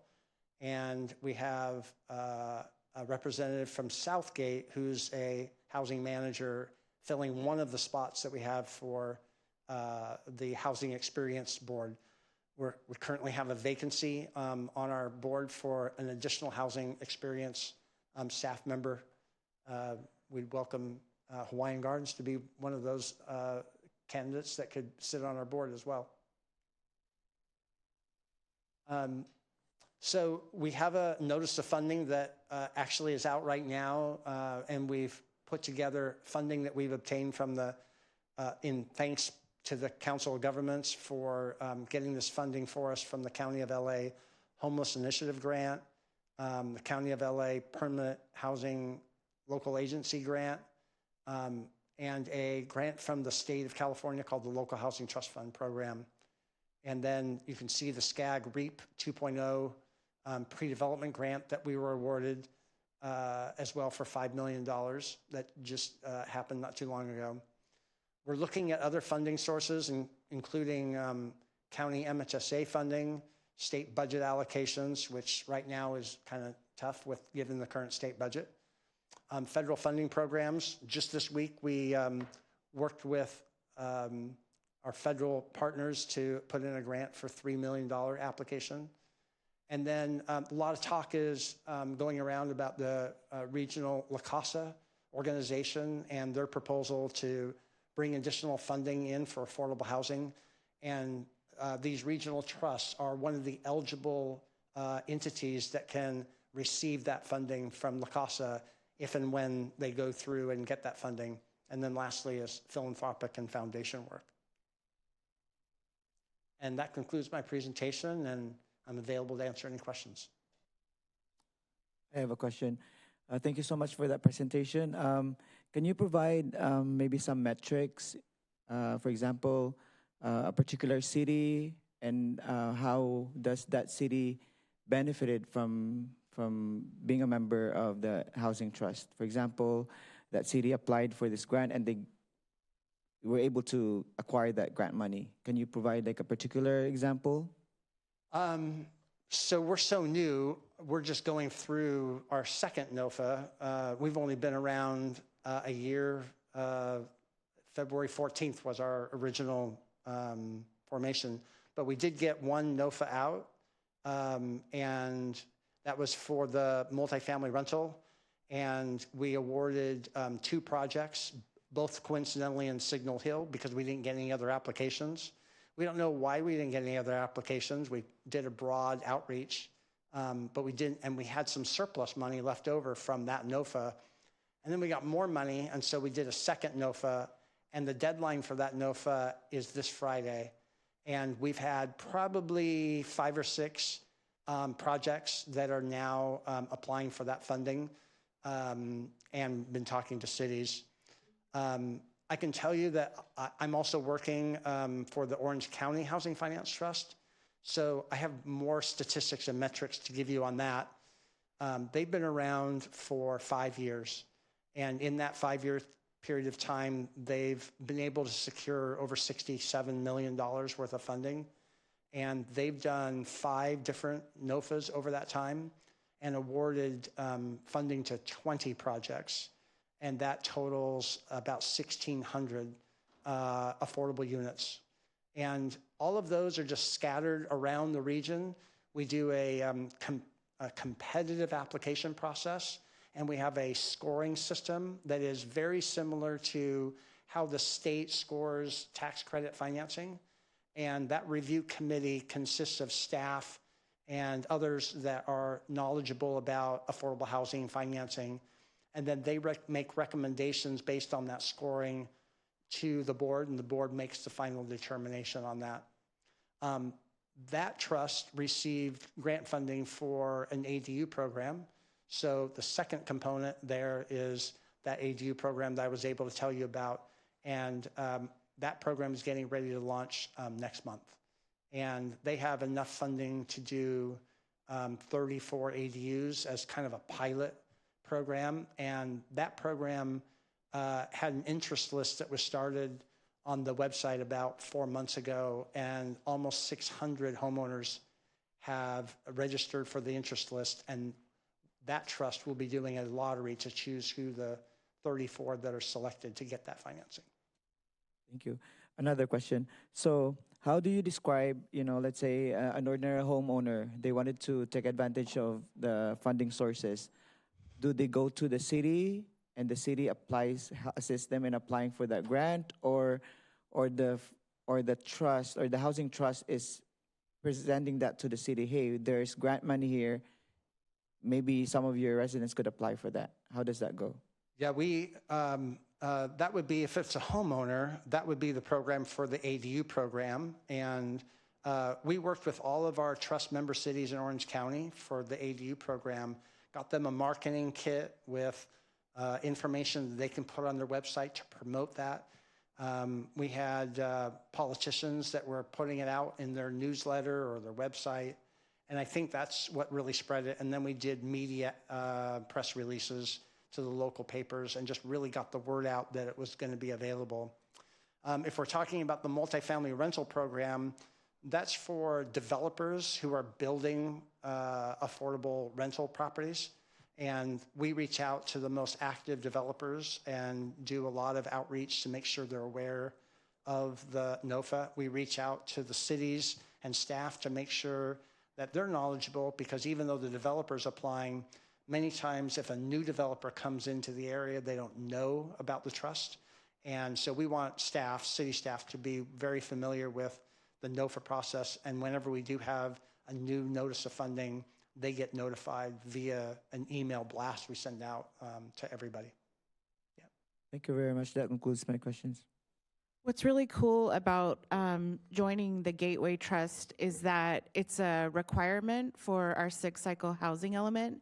And we have a representative from Southgate who's a housing manager filling one of the spots that we have for the Housing Experience Board. We currently have a vacancy on our board for an additional housing experience staff member. We'd welcome Hawaiian Gardens to be one of those candidates that could sit on our board as well. So we have a notice of funding that actually is out right now, and we've put together funding that we've obtained from the, in thanks to the Council of Governments for getting this funding for us from the County of LA Homeless Initiative Grant, the County of LA Permanent Housing Local Agency Grant, and a grant from the state of California called the Local Housing Trust Fund Program. And then you can see the SCAG REAP 2.0 pre-development grant that we were awarded as well for $5 million that just happened not too long ago. We're looking at other funding sources, including county MHSA funding, state budget allocations, which right now is kind of tough given the current state budget. Federal funding programs. Just this week, we worked with our federal partners to put in a grant for $3 million application. And then a lot of talk is going around about the regional La Casa organization and their proposal to bring additional funding in for affordable housing. And these regional trusts are one of the eligible entities that can receive that funding from La Casa if and when they go through and get that funding. And then lastly is philanthropic and foundation work. And that concludes my presentation, and I'm available to answer any questions. I have a question. Thank you so much for that presentation. Can you provide maybe some metrics, for example, a particular city and how does that city benefited from being a member of the Housing Trust? For example, that city applied for this grant and they were able to acquire that grant money. Can you provide like a particular example? So we're so new, we're just going through our second NOFA. We've only been around a year. February 14th was our original formation, but we did get one NOFA out, and that was for the multifamily rental, and we awarded 2 projects, both coincidentally in Signal Hill because we didn't get any other applications. We don't know why we didn't get any other applications. We did a broad outreach, but we didn't, and we had some surplus money left over from that NOFA. And then we got more money, and so we did a second NOFA, and the deadline for that NOFA is this Friday. And we've had probably 5 or 6 projects that are now applying for that funding and been talking to cities. I can tell you that I'm also working for the Orange County Housing Finance Trust. So I have more statistics and metrics to give you on that. They've been around for 5 years. And in that 5-year period of time, they've been able to secure over $67 million worth of funding. And they've done 5 different NOFAs over that time and awarded funding to 20 projects. And that totals about 1,600 affordable units. And all of those are just scattered around the region. We do a competitive application process, and we have a scoring system that is very similar to how the state scores tax credit financing. And that review committee consists of staff and others that are knowledgeable about affordable housing financing. And then they make recommendations based on that scoring to the board, and the board makes the final determination on that. That trust received grant funding for an ADU program. So the second component there is that ADU program that I was able to tell you about. And that program is getting ready to launch next month. And they have enough funding to do 34 ADUs as kind of a pilot program. And that program had an interest list that was started on the website about 4 months ago, and almost 600 homeowners have registered for the interest list, and that trust will be doing a lottery to choose who the 34 that are selected to get that financing. Thank you. Another question. So how do you describe, let's say an ordinary homeowner, they wanted to take advantage of the funding sources. Do they go to the city and the city assists them in applying for that grant, or the trust or the housing trust is presenting that to the city? Hey, there's grant money here. Maybe some of your residents could apply for that. How does that go? Yeah, that would be, if it's a homeowner, that would be the program for the ADU program. And we worked with all of our trust member cities in Orange County for the ADU program, got them a marketing kit with information that they can put on their website to promote that. We had politicians that were putting it out in their newsletter or their website. And I think that's what really spread it. And then we did media press releases to the local papers and just really got the word out that it was going to be available. If we're talking about the multifamily rental program, that's for developers who are building affordable rental properties. And we reach out to the most active developers and do a lot of outreach to make sure they're aware of the NOFA. We reach out to the cities and staff to make sure that they're knowledgeable, because even though the developer's applying, many times if a new developer comes into the area, they don't know about the trust. And so we want staff, city staff, to be very familiar with the NOFA process. And whenever we do have a new notice of funding, they get notified via an email blast we send out to everybody. Yeah. Thank you very much. That concludes my questions. What's really cool about joining the Gateway Trust is that it's a requirement for our 6-cycle housing element.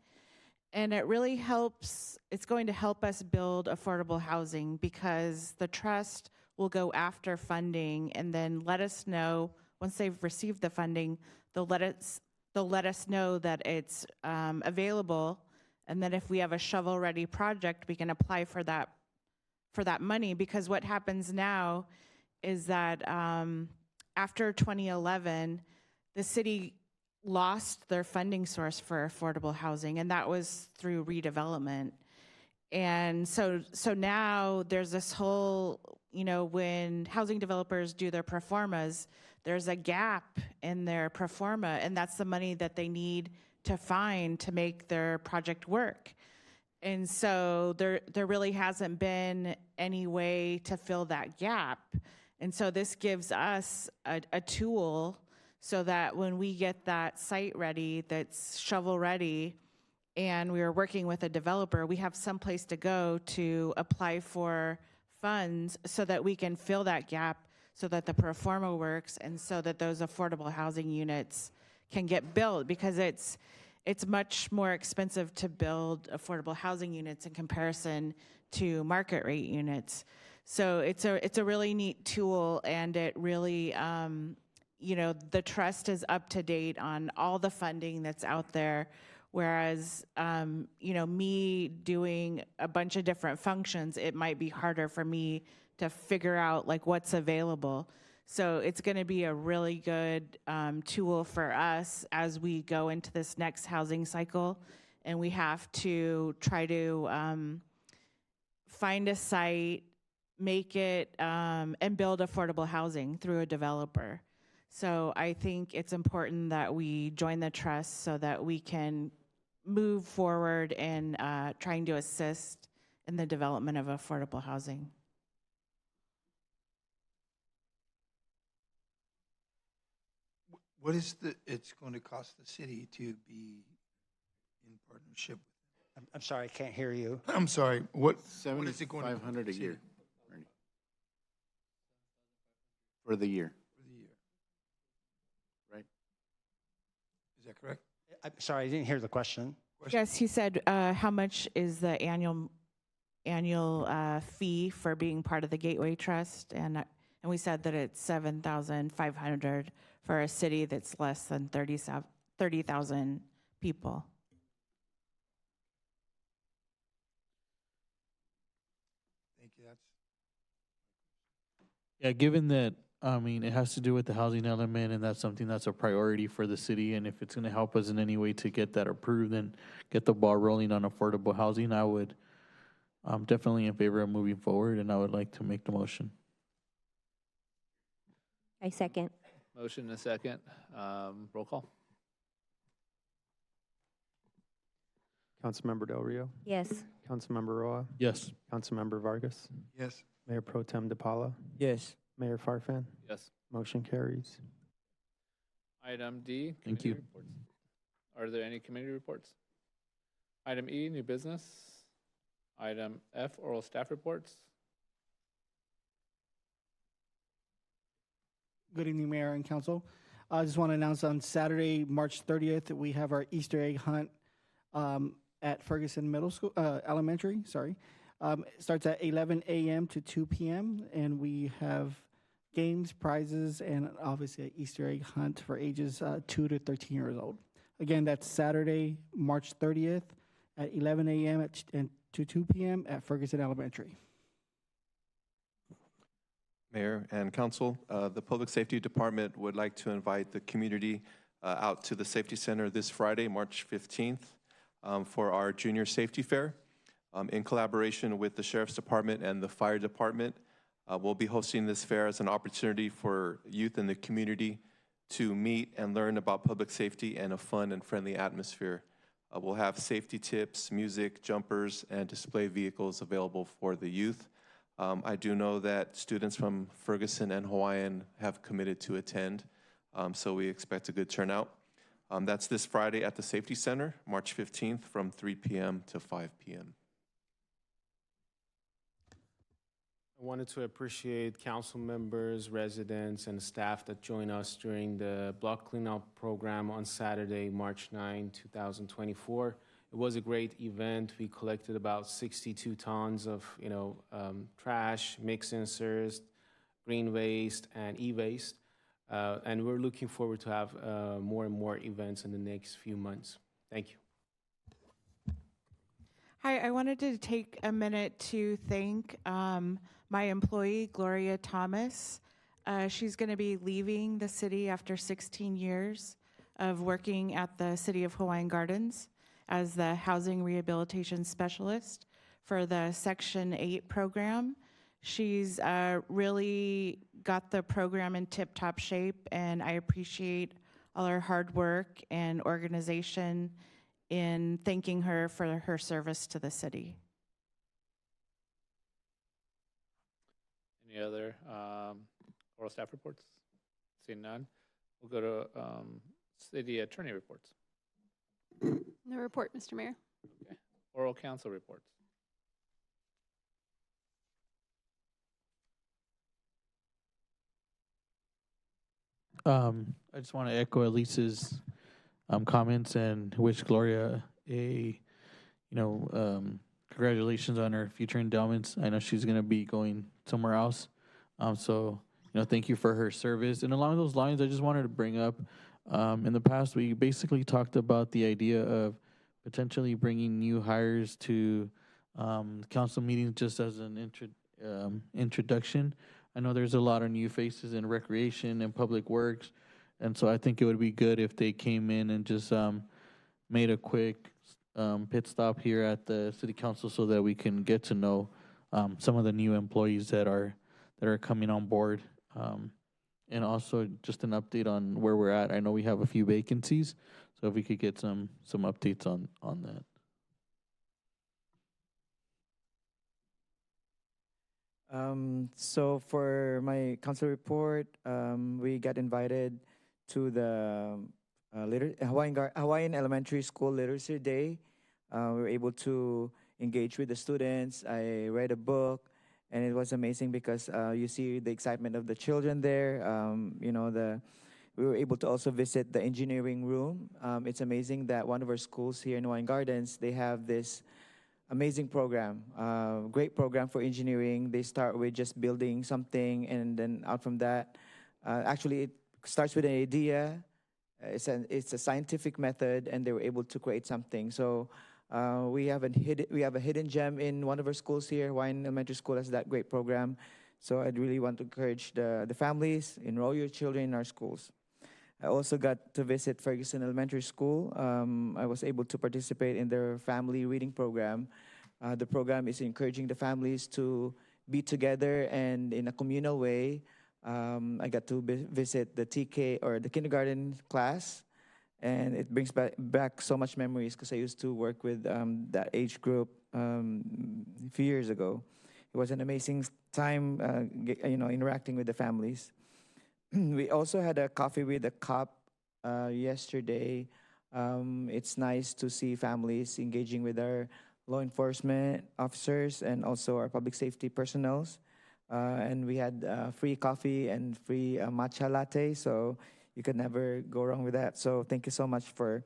And it really helps, it's going to help us build affordable housing, because the trust will go after funding and then let us know, once they've received the funding, they'll let us know that it's available, and then if we have a shovel-ready project, we can apply for that money. Because what happens now is that after 2011, the city lost their funding source for affordable housing, and that was through redevelopment. And so now there's this whole, when housing developers do their pro formas, there's a gap in their pro forma, and that's the money that they need to find to make their project work. And so there really hasn't been any way to fill that gap. And so this gives us a tool so that when we get that site ready, that's shovel ready, and we are working with a developer, we have some place to go to apply for funds so that we can fill that gap, so that the pro forma works, and so that those affordable housing units can get built, because it's much more expensive to build affordable housing units in comparison to market rate units. So it's a really neat tool, and it really, the trust is up to date on all the funding that's out there. Whereas, me doing a bunch of different functions, it might be harder for me to figure out like what's available. So it's going to be a really good tool for us as we go into this next housing cycle, and we have to try to find a site, make it, and build affordable housing through a developer. So I think it's important that we join the trust so that we can move forward in trying to assist in the development of affordable housing. What is it's going to cost the city to be in partnership? I'm sorry, I can't hear you. I'm sorry. What is it going to $7,500 a year, Ernie. For the year. For the year. Right. Is that correct? I'm sorry, I didn't hear the question. Yes, he said, how much is the annual fee for being part of the Gateway Trust? And we said that it's $7,500 for a city that's less than 30,000 people. Thank you. That's Yeah, given that, I mean, it has to do with the housing element, and that's something that's a priority for the city, and if it's gonna help us in any way to get that approved and get the ball rolling on affordable housing, I'm definitely in favor of moving forward, and I would like to make the motion. I second. Motion and a second. Roll call. Councilmember Del Rio, Yes. Councilmember Roa, Yes. Councilmember Vargas, yes. Mayor Pro Tem DePaula, Yes. Mayor Farfan. Yes. Motion carries. Item D. Thank committee you. Reports. Are there any committee reports? Item E, new business. Item F, oral staff reports. Good evening, Mayor and Council. I just want to announce on Saturday, March 30th, that we have our Easter egg hunt at Ferguson Elementary. Sorry, it starts at 11 a.m. to 2 p.m. and we have games, prizes, and obviously an Easter egg hunt for ages 2 to 13 years old. Again, that's Saturday, March 30th at 11 a.m. and to 2 p.m. at Ferguson Elementary. Mayor and Council, the Public Safety Department would like to invite the community out to the Safety Center this Friday, March 15th, for our Junior Safety Fair. In collaboration with the Sheriff's Department and the Fire Department, we'll be hosting this fair as an opportunity for youth in the community to meet and learn about public safety in a fun and friendly atmosphere. We'll have safety tips, music, jumpers, and display vehicles available for the youth. I do know that students from Ferguson and Hawaiian have committed to attend, so we expect a good turnout. That's this Friday at the Safety Center, March 15th, from 3 p.m. to 5 p.m. I wanted to appreciate council members, residents, and staff that join us during the block cleanup program on Saturday, March 9, 2024. It was a great event. We collected about 62 tons of, trash, mix inserts, green waste, and e-waste. And we're looking forward to have more and more events in the next few months. Thank you. Hi, I wanted to take a minute to thank my employee, Gloria Thomas. She's going to be leaving the city after 16 years of working at the City of Hawaiian Gardens as the Housing Rehabilitation Specialist for the Section 8 program. She's really got the program in tip-top shape, and I appreciate all her hard work and organization in thanking her for her service to the city. Any other oral staff reports? Seeing none, we'll go to city attorney reports. No report, Mr. Mayor. Okay. Oral council reports. I just want to echo Elise's comments and wish Gloria congratulations on her future endowments. I know she's going to be going somewhere else. Thank you for her service. And along those lines, I just wanted to bring up, in the past, we basically talked about the idea of potentially bringing new hires to council meetings just as an introduction. I know there's a lot of new faces in recreation and public works, and so I think it would be good if they came in and just made a quick pit stop here at the city council so that we can get to know some of the new employees that are coming on board. And also just an update on where we're at. I know we have a few vacancies, so if we could get some updates on that. So for my council report, we got invited to the Hawaiian Elementary School Literacy Day. We were able to engage with the students. I read a book, and it was amazing because you see the excitement of the children there. We were able to also visit the engineering room. It's amazing that one of our schools here in Hawaiian Gardens, they have this amazing program, great program for engineering. They start with just building something, and then out from that, actually it starts with an idea. It's a scientific method, and they were able to create something. So we have a hidden gem in one of our schools here. Hawaiian Elementary School has that great program. So I'd really want to encourage the families, enroll your children in our schools. I also got to visit Ferguson Elementary School. I was able to participate in their family reading program. The program is encouraging the families to be together and in a communal way. I got to visit the TK or the kindergarten class, and it brings back so much memories because I used to work with that age group a few years ago. It was an amazing time, interacting with the families. We also had a coffee with a cop yesterday. It's nice to see families engaging with our law enforcement officers and also our public safety personnel. And we had free coffee and free matcha latte, so you could never go wrong with that. So thank you so much for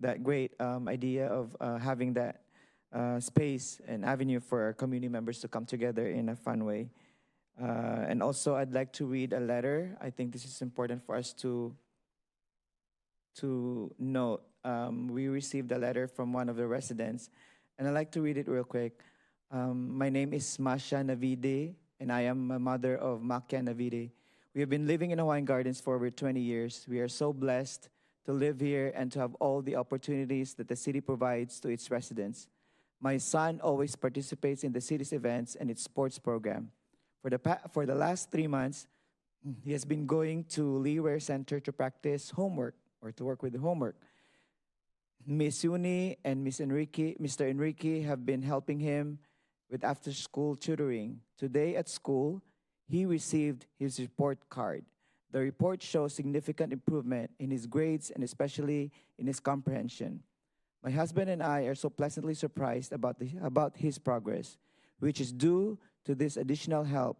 that great idea of having that space and avenue for our community members to come together in a fun way. And also, I'd like to read a letter. I think this is important for us to note. We received a letter from one of the residents, and I'd like to read it real quick. My name is Masha Navide, and I am a mother of Makia Navide. We have been living in Hawaiian Gardens for over 20 years. We are so blessed to live here and to have all the opportunities that the city provides to its residents. My son always participates in the city's events and its sports program. For the last 3 months, he has been going to Lee Ware Center to practice homework or to work with the homework. Miss Uni and Mr. Enrique have been helping him with after-school tutoring. Today at school, he received his report card. The report shows significant improvement in his grades and especially in his comprehension. My husband and I are so pleasantly surprised about his progress, which is due to this additional help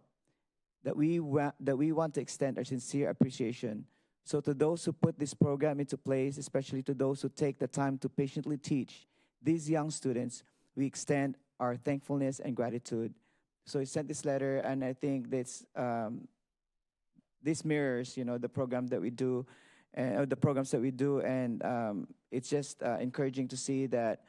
that we want to extend our sincere appreciation. So to those who put this program into place, especially to those who take the time to patiently teach these young students, we extend our thankfulness and gratitude. So he sent this letter, and I think this mirrors, the program that we do, the programs that we do, and it's just encouraging to see that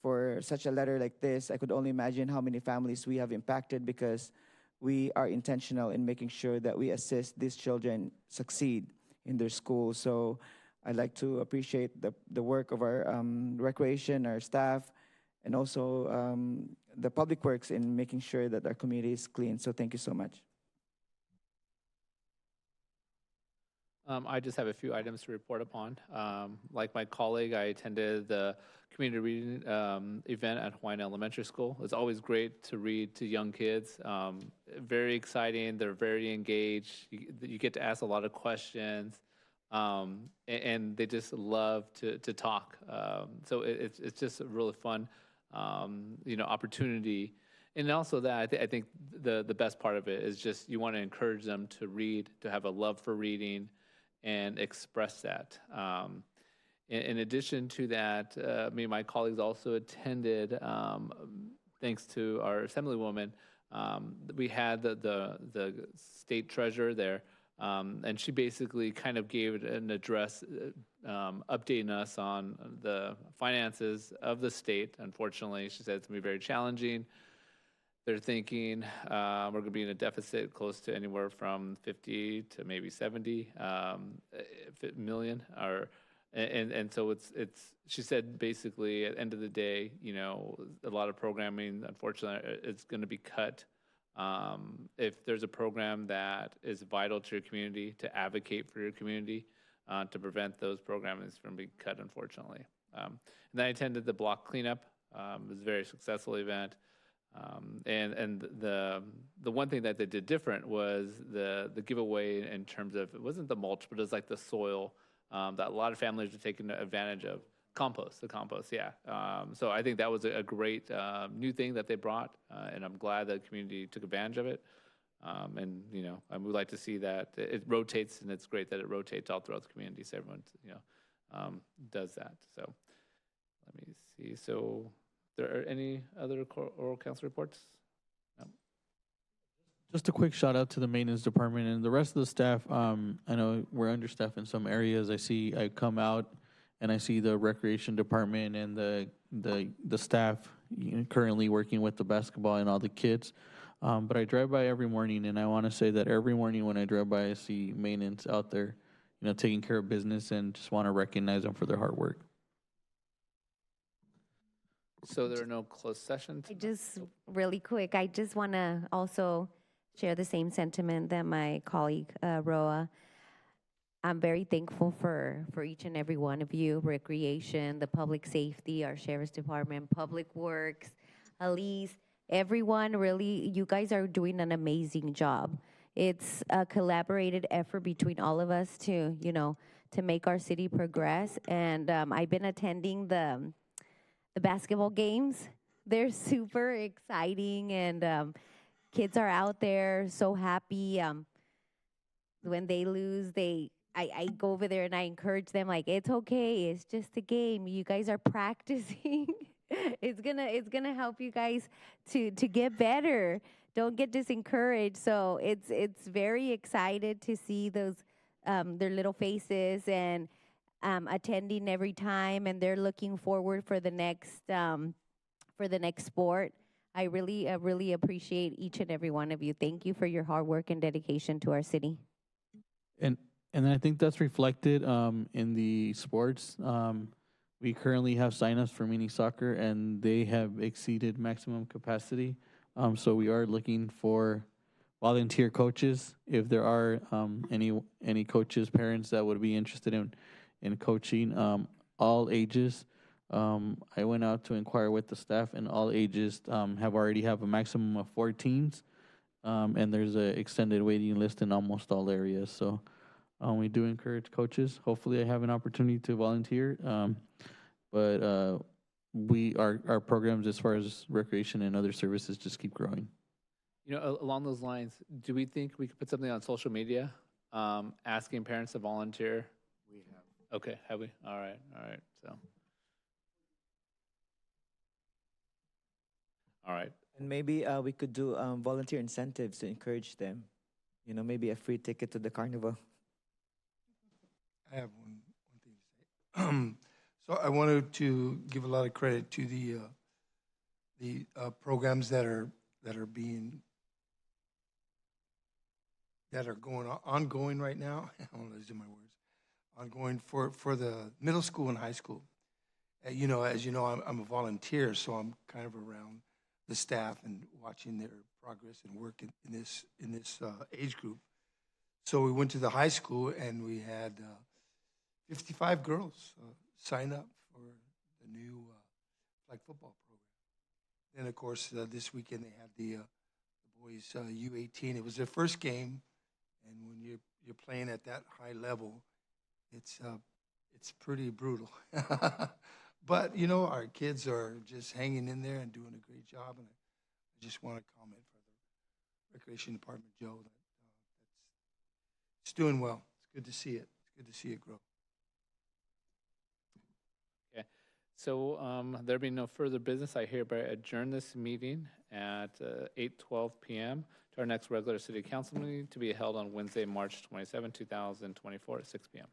for such a letter like this, I could only imagine how many families we have impacted because we are intentional in making sure that we assist these children succeed in their school. So I'd like to appreciate the work of our recreation, our staff, and also the public works in making sure that our community is clean. So thank you so much. I just have a few items to report upon. Like my colleague, I attended the community reading event at Hawaiian Elementary School. It's always great to read to young kids. Very exciting. They're very engaged. You get to ask a lot of questions, and they just love to talk. So it's just a really fun, opportunity. And also that I think the best part of it is just you want to encourage them to read, to have a love for reading, and express that. In addition to that, me and my colleagues also attended, thanks to our Assemblywoman, we had the state treasurer there, and she basically kind of gave an address updating us on the finances of the state. Unfortunately, she said it's going to be very challenging. They're thinking we're going to be in a deficit close to anywhere from 50 to maybe 70 million. And so it's. She said basically at the end of the day, a lot of programming, unfortunately, it's going to be cut. If there's a program that is vital to your community, to advocate for your community, to prevent those programs from being cut, unfortunately. And then I attended the block cleanup. It was a very successful event. And the one thing that they did different was the giveaway in terms of, it wasn't the mulch, but it was like the soil that a lot of families are taking advantage of. The compost, yeah. So I think that was a great new thing that they brought, and I'm glad the community took advantage of it. And, you know, I would like to see that it rotates, and it's great that it rotates all throughout the community, so everyone, you know, does that. So let me see. So there are any other oral council reports? No? Just a quick shout out to the maintenance department and the rest of the staff. I know we're understaffed in some areas. I come out and I see the recreation department and the staff, you know, currently working with the basketball and all the kids. But I drive by every morning, and I want to say that every morning when I drive by, I see maintenance out there, you know, taking care of business, and just want to recognize them for their hard work. So there are no closed sessions? Just really quick, I just want to also share the same sentiment that my colleague Roa. I'm very thankful for each and every one of you, recreation, the public safety, our sheriff's department, public works, Elise, everyone. Really, you guys are doing an amazing job. It's a collaborated effort between all of us to, you know, to make our city progress. And I've been attending the basketball games. They're super exciting, and kids are out there so happy. When they lose, I go over there and I encourage them, like, it's okay, it's just a game. You guys are practicing. It's gonna help you guys to get better. Don't get disencouraged. So it's very excited to see those their little faces, and attending every time, and they're looking forward for the next sport. I really appreciate each and every one of you. Thank you for your hard work and dedication to our city. And I think that's reflected in the sports. We currently have signups for mini soccer, and they have exceeded maximum capacity. So we are looking for volunteer coaches. If there are any coaches, parents that would be interested in coaching, all ages. I went out to inquire with the staff, and all ages already have a maximum of 4 teams, and there's an extended waiting list in almost all areas. So we do encourage coaches. Hopefully, I have an opportunity to volunteer. But our programs as far as recreation and other services just keep growing. You know, along those lines, do we think we could put something on social media, asking parents to volunteer? We have. Okay, have we? All right, so. All right. And maybe we could do volunteer incentives to encourage them. You know, maybe a free ticket to the carnival. I have one thing to say. So I wanted to give a lot of credit to the programs that are ongoing right now. I'm losing my words. Ongoing for the middle school and high school. You know, as you know, I'm a volunteer, so I'm kind of around the staff and watching their progress and work in this age group. So we went to the high school, and we had 55 girls sign up for the new flag football program. Then, of course, this weekend they had the boys U18. It was their first game, and when you're playing at that high level, it's pretty brutal. But you know, our kids are just hanging in there and doing a great job. And I just want to comment for the recreation department, Joe, that it's doing well. It's good to see it. It's good to see it grow. Okay, so there being no further business, I hereby adjourn this meeting at 8:12 p.m. to our next regular city council meeting to be held on Wednesday, March 27, 2024 at 6 p.m.